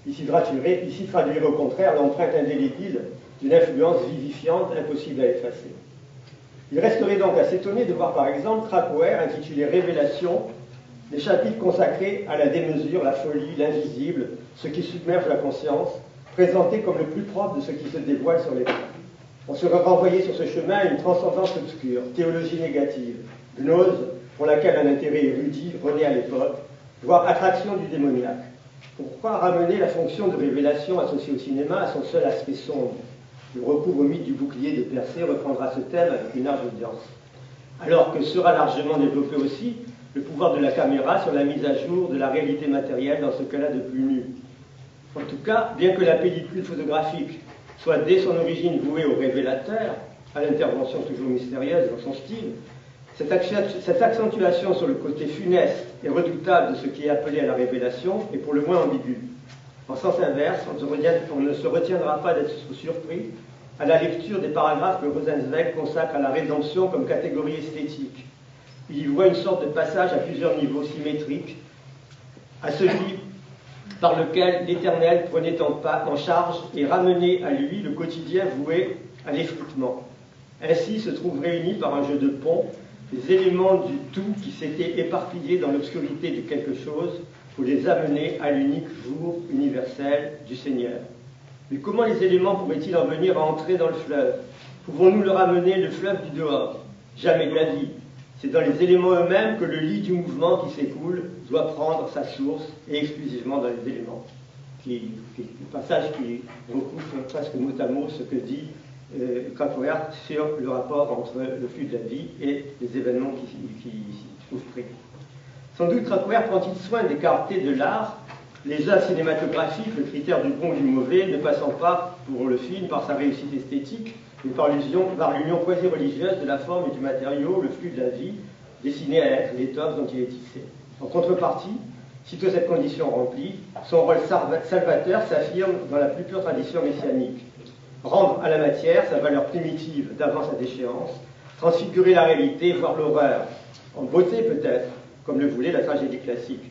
Ici traduirait au contraire l'empreinte indélébile d'une influence vivifiante impossible à effacer. Il resterait donc à s'étonner de voir par exemple Krakauer intitulé Révélation, des chapitres consacrés à la démesure, la folie, l'invisible, ce qui submerge la conscience, présentés comme le plus propre de ce qui se dévoile sur l'écran. On serait renvoyé sur ce chemin à une transcendance obscure, théologie négative, gnose pour laquelle un intérêt érudit renaît à l'époque, voire attraction du démoniaque. Pourquoi ramener la fonction de révélation associée au cinéma à son seul aspect sombre? Le recours au mythe du bouclier de Persée reprendra ce thème avec une large audience. Alors que sera largement développé aussi le pouvoir de la caméra sur la mise à jour de la réalité matérielle dans ce cas-là de plus nu. En tout cas, bien que la pellicule photographique soit dès son origine vouée au révélateur, à l'intervention toujours mystérieuse dans son style, cette accentuation sur le côté funeste et redoutable de ce qui est appelé à la révélation est pour le moins ambiguë. En sens inverse, on ne se retiendra pas d'être surpris à la lecture des paragraphes que Rosenzweig consacre à la rédemption comme catégorie esthétique. Il y voit une sorte de passage à plusieurs niveaux symétriques, à celui par lequel l'Éternel prenait en charge et ramenait à lui le quotidien voué à l'effritement. Ainsi se trouvent réunis par un jeu de pont les éléments du tout qui s'étaient éparpillés dans l'obscurité de quelque chose pour les amener à l'unique jour universel du Seigneur. Mais comment les éléments pourraient-ils en venir à entrer dans le fleuve? Pouvons-nous leur amener le fleuve du dehors? Jamais de la vie. C'est dans les éléments eux-mêmes que le lit du mouvement qui s'écoule doit prendre sa source, et exclusivement dans les éléments. Le passage qui recouvre presque mot à mot ce que dit Krakauer sur le rapport entre le flux de la vie et les événements qui s'y trouvent pris. Sans doute Krakauer prend-il soin d'écarter de l'art les œuvres cinématographiques, le critère du bon ou du mauvais, ne passant pas pour le film par sa réussite esthétique, mais par l'union quasi-religieuse de la forme et du matériau, le flux de la vie, destiné à être l'étoffe dont il est tissé. En contrepartie, sitôt cette condition remplie, son rôle salvateur s'affirme dans la plus pure tradition messianique. Rendre à la matière sa valeur primitive d'avant sa déchéance, transfigurer la réalité, voire l'horreur, en beauté peut-être, comme le voulait la tragédie classique.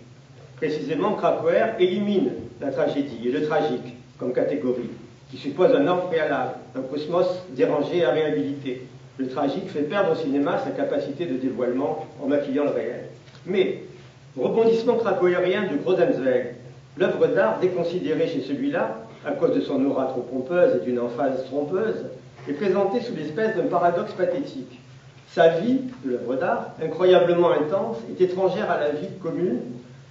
Précisément, Krakauer élimine la tragédie et le tragique comme catégorie, qui suppose un ordre préalable, un cosmos dérangé à réhabiliter. Le tragique fait perdre au cinéma sa capacité de dévoilement en maquillant le réel. Mais, rebondissement krakauérien de Grothendieck, l'œuvre d'art déconsidérée chez celui-là, à cause de son aura trop pompeuse et d'une emphase trompeuse, est présentée sous l'espèce d'un paradoxe pathétique. Sa vie, de l'œuvre d'art, incroyablement intense, est étrangère à la vie commune,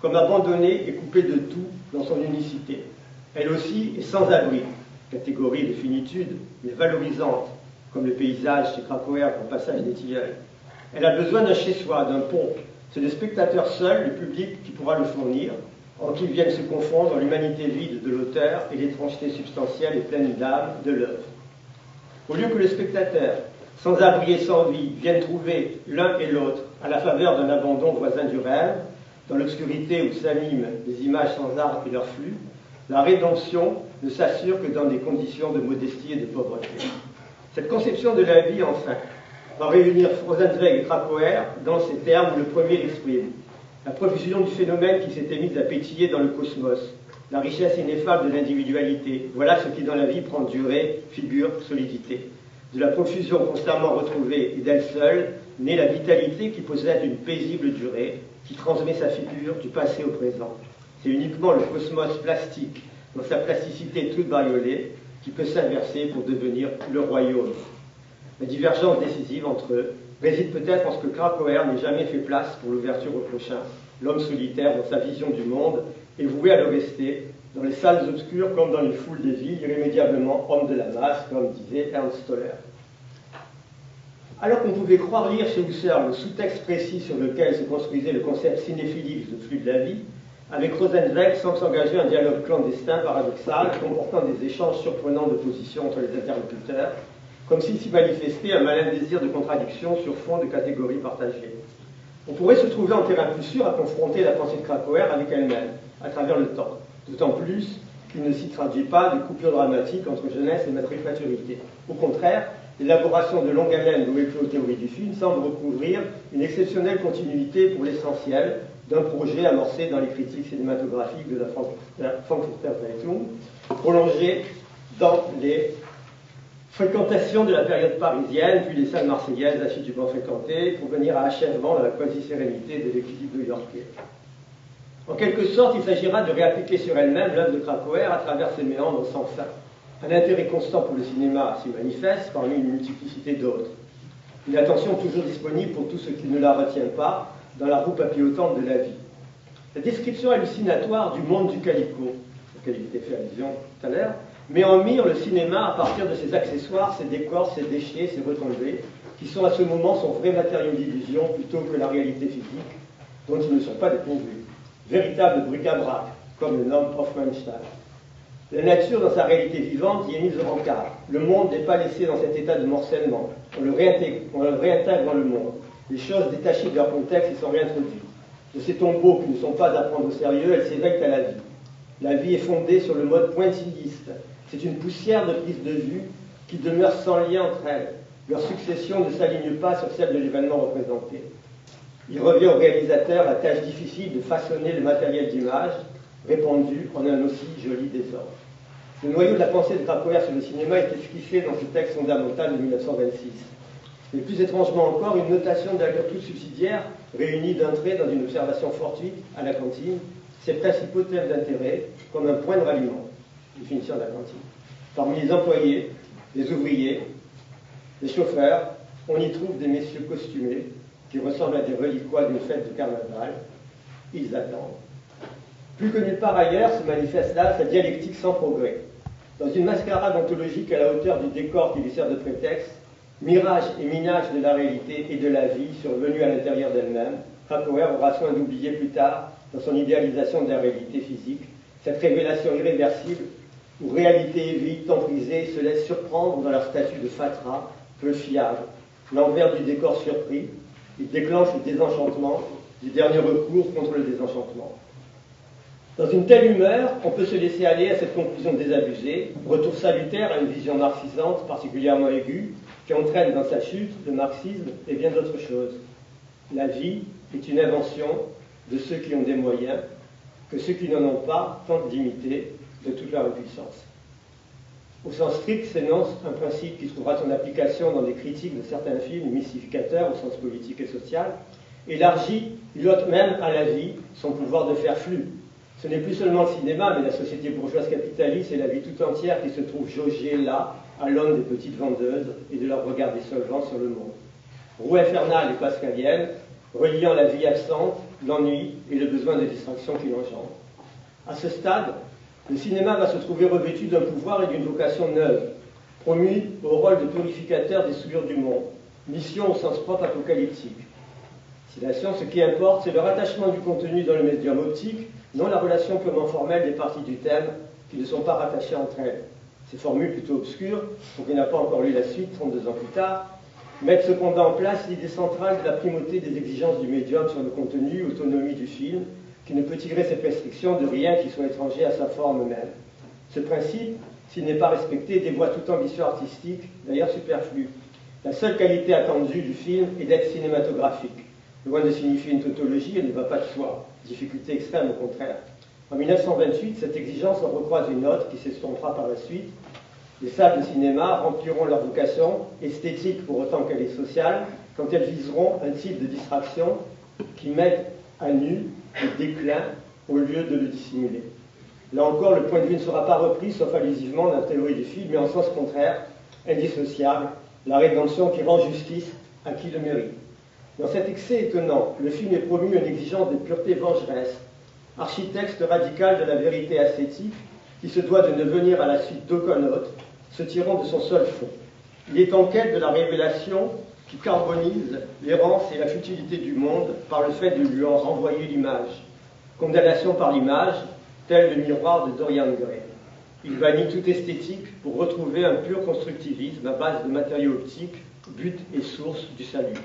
comme abandonnée et coupée de tout dans son unicité. Elle aussi est sans abri, catégorie de finitude, mais valorisante, comme le paysage chez Krakauer au passage des Tilleuls. Elle a besoin d'un chez-soi, d'un pont. C'est le spectateur seul, le public, qui pourra le fournir, en qui viennent se confondre l'humanité vide de l'auteur et l'étrangeté substantielle et pleine d'âme de l'œuvre. Au lieu que le spectateur, sans abri et sans vie, vienne trouver l'un et l'autre à la faveur d'un abandon voisin du rêve, dans l'obscurité où s'animent les images sans art et leur flux, la rédemption ne s'assure que dans des conditions de modestie et de pauvreté. Cette conception de la vie, enfin, va réunir Rosenzweig et Krakauer dans ces termes où le premier exprime la profusion du phénomène qui s'était mise à pétiller dans le cosmos, la richesse ineffable de l'individualité. Voilà ce qui dans la vie prend durée, figure, solidité. De la profusion constamment retrouvée et d'elle seule, naît la vitalité qui possède une paisible durée, qui transmet sa figure du passé au présent. C'est uniquement le cosmos plastique, dans sa plasticité toute bariolée, qui peut s'inverser pour devenir le royaume. La divergence décisive entre eux réside peut-être en ce que Krakauer n'ait jamais fait place pour l'ouverture au prochain, l'homme solitaire dans sa vision du monde et voué à le rester, dans les salles obscures comme dans les foules des villes, irrémédiablement homme de la masse, comme disait Ernst Stoller. Alors qu'on pouvait croire lire chez Husserl le sous-texte précis sur lequel se construisait le concept cinéphilique de flux de la vie, avec Rosenfeld semble s'engager un dialogue clandestin, paradoxal, comportant des échanges surprenants de positions entre les interlocuteurs, comme s'il s'y manifestait un malin désir de contradiction sur fond de catégories partagées. On pourrait se trouver en terrain plus sûr à confronter la pensée de Krakauer avec elle-même, à travers le temps, d'autant plus qu'il ne s'y traduit pas de coupures dramatiques entre jeunesse et maturité. Au contraire, l'élaboration de longue haleine de théorie du film semble recouvrir une exceptionnelle continuité pour l'essentiel d'un projet amorcé dans les critiques cinématographiques de la Frankfurter Zeitung, prolongé dans les fréquentations de la période parisienne, puis les salles marseillaises assidûment fréquentées, pour venir à achèvement dans la quasi-sérénité de l'équilibre new-yorkais. En quelque sorte, il s'agira de réappliquer sur elle-même l'œuvre de Krakauer à travers ses méandres sans fin. Un intérêt constant pour le cinéma s'y manifeste parmi une multiplicité d'autres. Une attention toujours disponible pour tout ce qui ne la retient pas dans la roue papillotante de la vie. La description hallucinatoire du monde du calicot, auquel il était fait allusion tout à l'heure, met en mire le cinéma à partir de ses accessoires, ses décors, ses déchets, ses retombées, qui sont à ce moment son vrai matériau d'illusion plutôt que la réalité physique, dont ils ne sont pas dépourvus. Véritable bric-à-brac, comme le nomme Hofmannsthal. La nature, dans sa réalité vivante, y est mise au rencard. Le monde n'est pas laissé dans cet état de morcellement. On le réintègre dans le monde. Les choses détachées de leur contexte y sont réintroduites. De ces tombeaux qui ne sont pas à prendre au sérieux, elles s'éveillent à la vie. La vie est fondée sur le mode pointilliste. C'est une poussière de prise de vue qui demeure sans lien entre elles. Leur succession ne s'aligne pas sur celle de l'événement représenté. Il revient au réalisateur la tâche difficile de façonner le matériel d'image, répandu en un aussi joli désordre. Le noyau de la pensée de Krakauer sur le cinéma est esquissé dans ce texte fondamental de 1926. Et plus étrangement encore, une notation d'allure toute subsidiaire, réunie d'un trait dans une observation fortuite à la cantine, ses principaux thèmes d'intérêt comme un point de ralliement. Définition de la cantine. Parmi les employés, les ouvriers, les chauffeurs, on y trouve des messieurs costumés qui ressemblent à des reliquats d'une fête de carnaval. Ils attendent. Plus que nulle part ailleurs se manifeste là sa dialectique sans progrès. Dans une mascarade ontologique à la hauteur du décor qui lui sert de prétexte, mirage et minage de la réalité et de la vie survenus à l'intérieur d'elle-même, Krakauer aura soin d'oublier plus tard, dans son idéalisation de la réalité physique, cette révélation irréversible où réalité et vie, emprisées, se laissent surprendre dans leur statut de fatras, peu fiable. L'envers du décor surpris, il déclenche le désenchantement du dernier recours contre le désenchantement. Dans une telle humeur, on peut se laisser aller à cette conclusion désabusée, retour salutaire à une vision marxisante particulièrement aiguë, qui entraîne dans sa chute le marxisme et bien d'autres choses. La vie est une invention de ceux qui ont des moyens, que ceux qui n'en ont pas tentent d'imiter de toute leur puissance. Au sens strict, s'énonce un principe qui trouvera son application dans des critiques de certains films mystificateurs au sens politique et social, élargi, il ôte même à la vie son pouvoir de faire flux. Ce n'est plus seulement le cinéma, mais la société bourgeoise capitaliste et la vie tout entière qui se trouve jaugée là, à l'aune des petites vendeuses et de leur regard dissolvant sur le monde. Roue infernale et pascalienne, reliant la vie absente, l'ennui et le besoin de distraction qu'il engendre. À ce stade, le cinéma va se trouver revêtu d'un pouvoir et d'une vocation neuve, promu au rôle de purificateur des souillures du monde, mission au sens propre apocalyptique. Citation, ce qui importe, c'est le rattachement du contenu dans le médium optique, non la relation purement formelle des parties du thème qui ne sont pas rattachées entre elles. Ces formules plutôt obscures, pour qui n'a pas encore lu la suite 32 ans plus tard, mettent cependant en place l'idée centrale de la primauté des exigences du médium sur le contenu, autonomie du film, qui ne peut tirer ses restrictions de rien qui soit étranger à sa forme même. Ce principe, s'il n'est pas respecté, dévoie toute ambition artistique, d'ailleurs superflue. La seule qualité attendue du film est d'être cinématographique. Loin de signifier une tautologie, elle ne va pas de soi. Difficulté extrême au contraire. En 1928, cette exigence en recroise une autre qui s'estompera par la suite. Les salles de cinéma rempliront leur vocation, esthétique pour autant qu'elle est sociale, quand elles viseront un type de distraction qui mette à nu le déclin au lieu de le dissimuler. Là encore, le point de vue ne sera pas repris, sauf allusivement dans la théorie du film, mais en sens contraire, indissociable, la rédemption qui rend justice à qui le mérite. Dans cet excès étonnant, le film est promu une exigence de pureté vengeresse, architecte radical de la vérité ascétique, qui se doit de ne venir à la suite d'aucun autre, se tirant de son seul fond. Il est en quête de la révélation qui carbonise l'errance et la futilité du monde par le fait de lui en renvoyer l'image. Condamnation par l'image, tel le miroir de Dorian Gray. Il bannit toute esthétique pour retrouver un pur constructivisme à base de matériaux optiques, but et source du salut.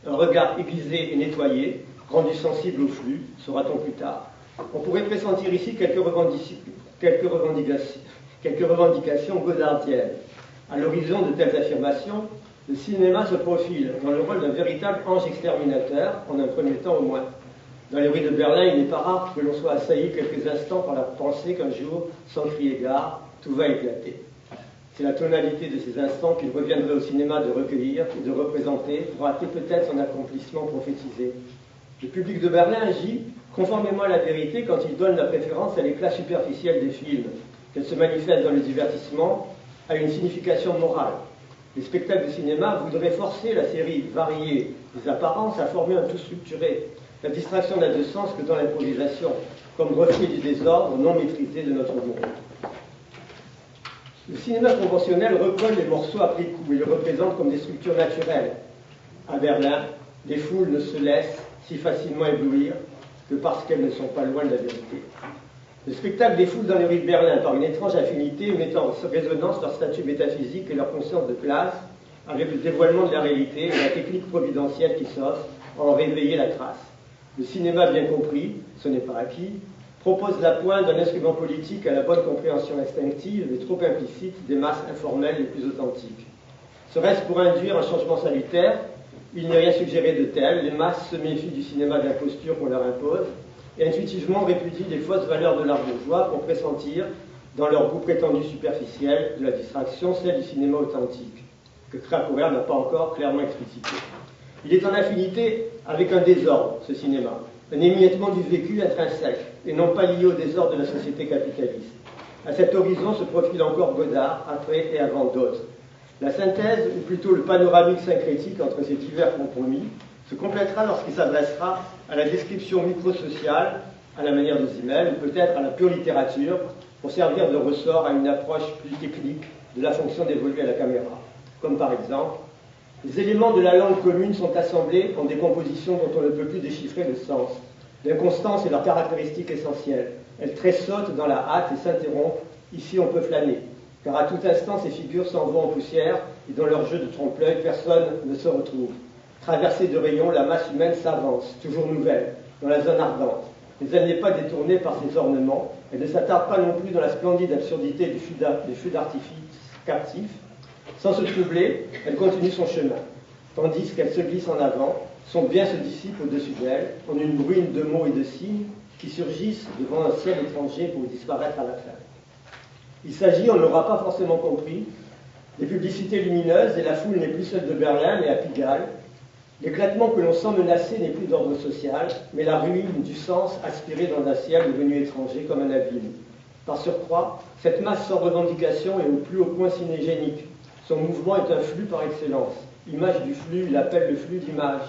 Un regard aiguisé et nettoyé, rendu sensible au flux, saura-t-on plus tard. On pourrait pressentir ici quelques revendications godardiennes. À l'horizon de telles affirmations, le cinéma se profile dans le rôle d'un véritable ange exterminateur, en un premier temps au moins. Dans les rues de Berlin, il n'est pas rare que l'on soit assailli quelques instants par la pensée qu'un jour, sans crier gare, tout va éclater. C'est la tonalité de ces instants qu'il reviendrait au cinéma de recueillir et de représenter pour hâter peut-être son accomplissement prophétisé. Le public de Berlin agit conformément à la vérité quand il donne la préférence à l'éclat superficiel des films, qu'elle se manifeste dans le divertissement, à une signification morale. Les spectacles de cinéma voudraient forcer la série variée des apparences à former un tout structuré. La distraction n'a de sens que dans l'improvisation, comme reflet du désordre non maîtrisé de notre monde. Le cinéma conventionnel recolle les morceaux après coup et les représente comme des structures naturelles. À Berlin, les foules ne se laissent si facilement éblouir que parce qu'elles ne sont pas loin de la vérité. Le spectacle des foules dans les rues de Berlin, par une étrange affinité, met en résonance leur statut métaphysique et leur conscience de classe, avec le dévoilement de la réalité et la technique providentielle qui s'offre à en réveiller la trace. Le cinéma, bien compris, ce n'est pas acquis, propose la pointe d'un instrument politique à la bonne compréhension instinctive et trop implicite des masses informelles les plus authentiques. Serait-ce pour induire un changement salutaire? Il n'est rien suggéré de tel, les masses se méfient du cinéma d'imposture qu'on leur impose, et intuitivement répudient les fausses valeurs de l'art bourgeois pour pressentir, dans leur goût prétendu superficiel de la distraction, celle du cinéma authentique, que Krakower n'a pas encore clairement explicité. Il est en affinité avec un désordre, ce cinéma, un émiettement du vécu intrinsèque, et non pas lié au désordre de la société capitaliste. À cet horizon se profile encore Godard, après et avant d'autres. La synthèse, ou plutôt le panoramique syncrétique entre ces divers compromis, se complétera lorsqu'il s'adressera à la description microsociale, à la manière de Simmel, ou peut-être à la pure littérature, pour servir de ressort à une approche plus technique de la fonction dévolue à la caméra. Comme par exemple, les éléments de la langue commune sont assemblés en des compositions dont on ne peut plus déchiffrer le sens. L'inconstance est leur caractéristique essentielle. Elles tressautent dans la hâte et s'interrompent. Ici, on peut flâner, car à tout instant, ces figures s'en vont en poussière et dans leur jeu de trompe-l'œil, personne ne se retrouve. Traversée de rayons, la masse humaine s'avance, toujours nouvelle, dans la zone ardente. Mais elle n'est pas détournée par ses ornements, elle ne s'attarde pas non plus dans la splendide absurdité des feux d'artifice captifs. Sans se troubler, elle continue son chemin, tandis qu'elle se glisse en avant, son bien se dissipe au-dessus d'elle, en une bruine de mots et de signes qui surgissent devant un ciel étranger pour disparaître à la fin. Il s'agit, on ne l'aura pas forcément compris, des publicités lumineuses, et la foule n'est plus celle de Berlin, mais à Pigalle. L'éclatement que l'on sent menacé n'est plus d'ordre social, mais la ruine du sens aspiré dans un ciel devenu étranger comme un abîme. Par surcroît, cette masse sans revendication est au plus haut point cinégénique. Son mouvement est un flux par excellence. L'image du flux, il appelle le flux d'image.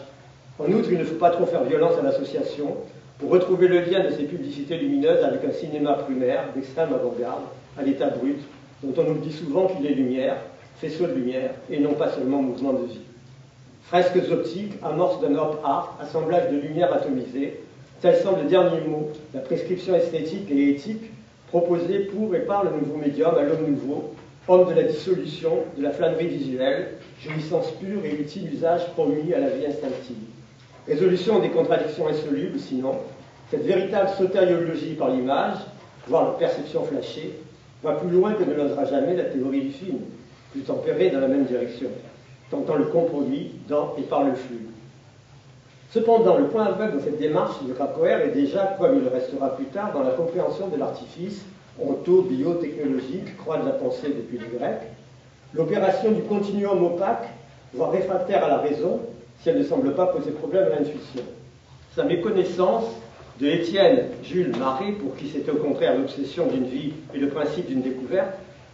En outre, il ne faut pas trop faire violence à l'association pour retrouver le lien de ces publicités lumineuses avec un cinéma primaire d'extrême avant-garde, à l'état brut, dont on nous dit souvent qu'il est lumière, faisceau de lumière, et non pas seulement mouvement de vie. Fresques optiques, amorce d'un op art, assemblage de lumière atomisée, tel semble le dernier mot, la prescription esthétique et éthique proposée pour et par le nouveau médium à l'homme nouveau, homme de la dissolution, de la flânerie visuelle, jouissance pure et utile usage promis à la vie instinctive. Résolution des contradictions insolubles, sinon, cette véritable sotériologie par l'image, voire la perception flashée, va plus loin que ne l'osera jamais la théorie du film, plus tempérée dans la même direction, tentant le compromis dans et par le flux. Cependant, le point aveugle de cette démarche de Krakower est déjà, comme il le restera plus tard, dans la compréhension de l'artifice onto-biotechnologique, croix de la pensée depuis les Grecs, l'opération du continuum opaque, voire réfractaire à la raison, si elle ne semble pas poser problème à l'intuition. Sa méconnaissance de Étienne Jules Marais, pour qui c'était au contraire l'obsession d'une vie et le principe d'une découverte,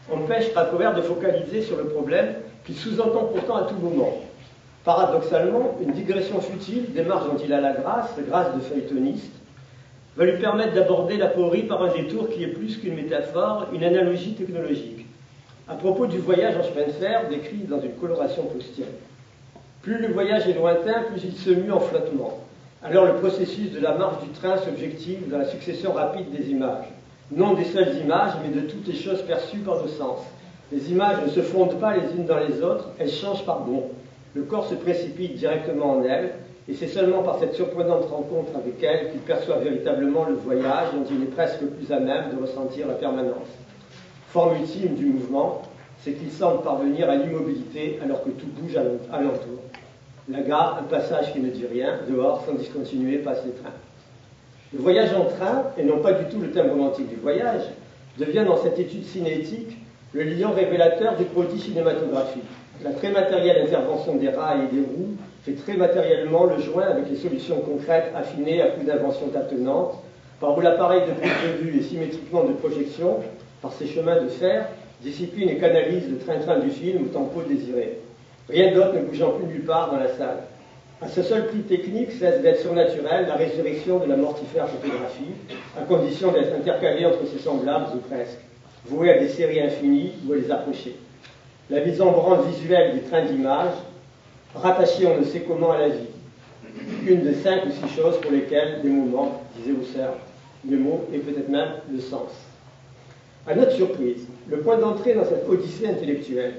empêche Krakower de focaliser sur le problème qu'il sous-entend pourtant à tout moment. Paradoxalement, une digression futile, démarche dont il a la grâce de feuilletoniste, va lui permettre d'aborder l'aporie par un détour qui est plus qu'une métaphore, une analogie technologique. À propos du voyage en chemin de fer, décrit dans une coloration proustienne. Plus le voyage est lointain, plus il se mue en flottement. Alors le processus de la marche du train s'objective dans la succession rapide des images. Non des seules images, mais de toutes les choses perçues par nos sens. Les images ne se fondent pas les unes dans les autres, elles changent par bonds. Le corps se précipite directement en elles, et c'est seulement par cette surprenante rencontre avec elle qu'il perçoit véritablement le voyage dont il est presque le plus à même de ressentir la permanence. Forme ultime du mouvement, c'est qu'il semble parvenir à l'immobilité alors que tout bouge alentour. La gare, un passage qui ne dit rien, dehors, sans discontinuer, passent les trains. Le voyage en train, et non pas du tout le thème romantique du voyage, devient dans cette étude cinétique le lion révélateur du produit cinématographique. La très matérielle intervention des rails et des roues fait très matériellement le joint avec les solutions concrètes affinées à coups d'inventions tâtonnantes, par où l'appareil de prise de vue et symétriquement de projection, par ses chemins de fer, discipline et canalise le train-train du film au tempo désiré. Rien d'autre ne bougeant plus nulle part dans la salle. À ce seul prix technique cesse d'être surnaturel la résurrection de la mortifère photographie, à condition d'être intercalée entre ses semblables ou presque, vouée à des séries infinies ou à les approcher. La mise en branle visuelle du train d'images, rattachée on ne sait comment à la vie. Une de 5 ou 6 choses pour lesquelles les moments, disait Husserl, le mot et peut-être même le sens. À notre surprise, le point d'entrée dans cette odyssée intellectuelle,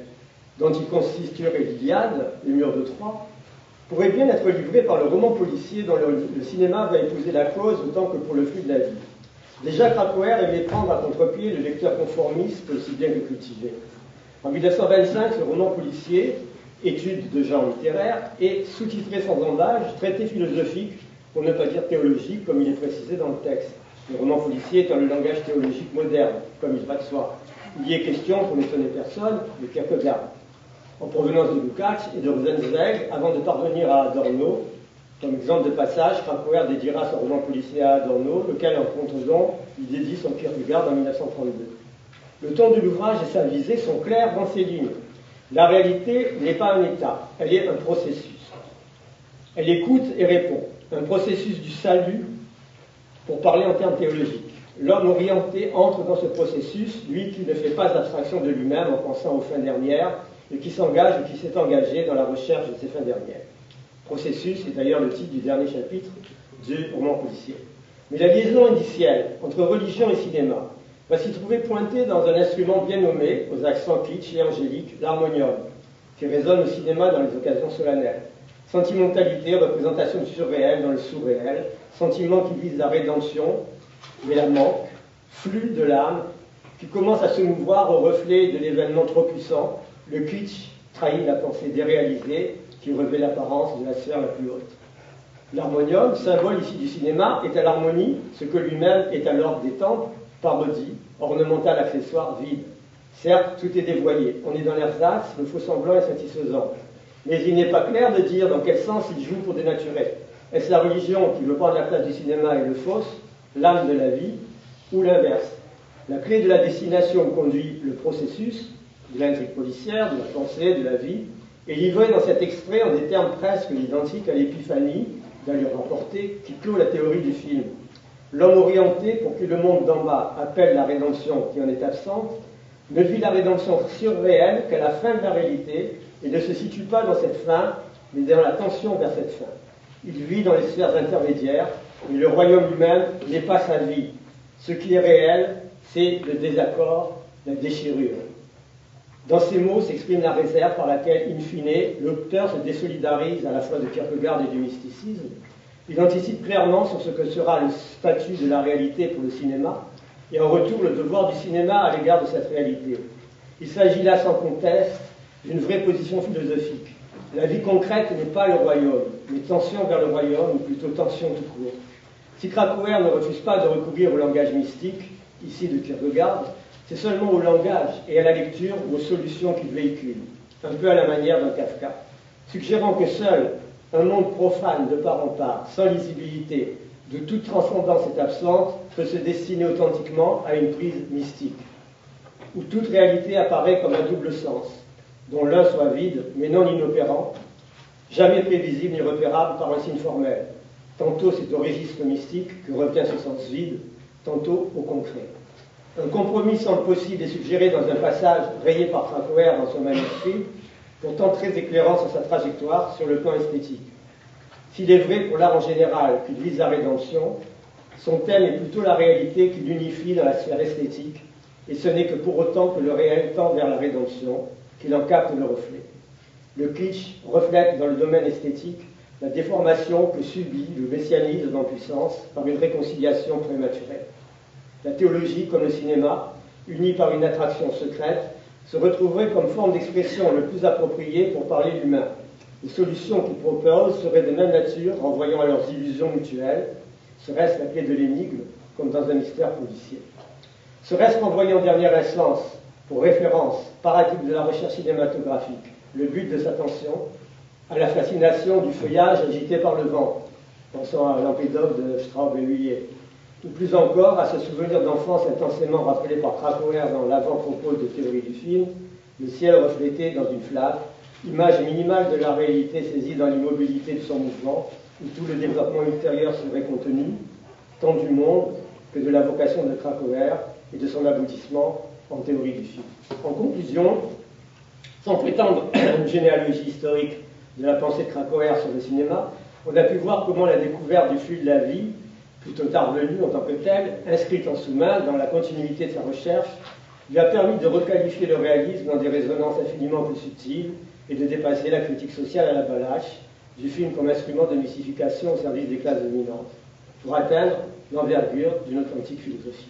dont il constituerait l'Iliade, le mur de Troie, pourrait bien être livré par le roman policier dont le cinéma va épouser la cause autant que pour le flux de la vie. Déjà, Krakauer aimait prendre à contre-pied le lecteur conformiste aussi bien que cultivé. En 1925, le roman policier, étude de genre littéraire, est sous-titré sans embâche, traité philosophique, pour ne pas dire théologique, comme il est précisé dans le texte. Le roman policier étant le langage théologique moderne, comme il va de soi. Il y est question, pour n'étonner personne, de Kierkegaard, en provenance de Lukács et de Rosenzweig, avant de parvenir à Adorno. Comme exemple de passage, Krakauer dédiera son roman policier à Adorno, lequel, en contredon, il dédie son Kierkegaard en 1932. Le ton de l'ouvrage et sa visée sont clairs dans ses lignes. La réalité n'est pas un état, elle est un processus. Elle écoute et répond. Un processus du salut, pour parler en termes théologiques. L'homme orienté entre dans ce processus, lui qui ne fait pas abstraction de lui-même en pensant aux fins dernières, et qui s'engage ou qui s'est engagé dans la recherche de ces fins dernières. Processus est d'ailleurs le titre du dernier chapitre du roman policier. Mais la liaison indicielle entre religion et cinéma va s'y trouver pointée dans un instrument bien nommé, aux accents kitsch et angéliques, l'harmonium, qui résonne au cinéma dans les occasions solennelles. Sentimentalité, représentation du surréel dans le sous-réel, sentiment qui vise la rédemption, mais la manque, flux de l'âme, qui commence à se mouvoir au reflet de l'événement trop puissant. Le kitsch trahit la pensée déréalisée qui revêt l'apparence de la sphère la plus haute. L'harmonium, symbole ici du cinéma, est à l'harmonie, ce que lui-même est à l'ordre des temples, parodie, ornemental accessoire, vide. Certes, tout est dévoyé, on est dans l'ersatz, le faux semblant est satisfaisant. Mais il n'est pas clair de dire dans quel sens il joue pour dénaturer. Est-ce la religion qui veut prendre la place du cinéma et le fausse, l'âme de la vie, ou l'inverse? La clé de la destination conduit le processus, de l'intrigue policière, de la pensée, de la vie, est livrée dans cet extrait en des termes presque identiques à l'épiphanie, d'allure rapportée, qui clôt la théorie du film. L'homme orienté, pour qui le monde d'en bas appelle la rédemption qui en est absente, ne vit la rédemption surréelle qu'à la fin de la réalité et ne se situe pas dans cette fin, mais dans la tension vers cette fin. Il vit dans les sphères intermédiaires, mais le royaume lui-même n'est pas sa vie. Ce qui est réel, c'est le désaccord, la déchirure. Dans ces mots s'exprime la réserve par laquelle, in fine, l'auteur se désolidarise à la fois de Kierkegaard et du mysticisme. Il anticipe clairement sur ce que sera le statut de la réalité pour le cinéma, et en retour le devoir du cinéma à l'égard de cette réalité. Il s'agit là sans conteste d'une vraie position philosophique. La vie concrète n'est pas le royaume, mais tension vers le royaume, ou plutôt tension tout court. Si Krakauer ne refuse pas de recourir au langage mystique, ici de Kierkegaard, c'est seulement au langage et à la lecture ou aux solutions qu'il véhicule, un peu à la manière d'un Kafka, suggérant que seul un monde profane de part en part, sans lisibilité, de toute transcendance est absente, peut se destiner authentiquement à une prise mystique, où toute réalité apparaît comme un double sens, dont l'un soit vide, mais non inopérant, jamais prévisible ni repérable par un signe formel. Tantôt c'est au registre mystique que revient ce sens vide, tantôt au concret. Un compromis semble possible et suggéré dans un passage rayé par Krakauer dans son manuscrit, pourtant très éclairant sur sa trajectoire sur le plan esthétique. S'il est vrai pour l'art en général qu'il vise la rédemption, son thème est plutôt la réalité qui l'unifie dans la sphère esthétique, et ce n'est que pour autant que le réel tend vers la rédemption, qu'il en capte le reflet. Le kitsch reflète dans le domaine esthétique la déformation que subit le messianisme en puissance par une réconciliation prématurée. La théologie, comme le cinéma, unie par une attraction secrète, se retrouverait comme forme d'expression le plus appropriée pour parler l'humain. Les solutions qu'ils proposent seraient de même nature, renvoyant à leurs illusions mutuelles. Serait-ce la clé de l'énigme, comme dans un mystère policier? Serait-ce renvoyant en dernière instance, pour référence, paradigme de la recherche cinématographique, le but de sa tension, à la fascination du feuillage agité par le vent, pensant à l'Empédocle de Straub et Huillet, ou plus encore à ce souvenir d'enfance intensément rappelé par Krakauer dans l'avant-propos de théorie du film, le ciel reflété dans une flamme, image minimale de la réalité saisie dans l'immobilité de son mouvement, où tout le développement ultérieur serait contenu, tant du monde que de la vocation de Krakauer et de son aboutissement en théorie du film. En conclusion, sans prétendre une généalogie historique de la pensée de Krakauer sur le cinéma, on a pu voir comment la découverte du flux de la vie, plutôt tard venue en tant que telle, inscrite en sous-main dans la continuité de sa recherche, lui a permis de requalifier le réalisme dans des résonances infiniment plus subtiles et de dépasser la critique sociale à la Balach, du film comme instrument de mystification au service des classes dominantes, pour atteindre l'envergure d'une authentique philosophie.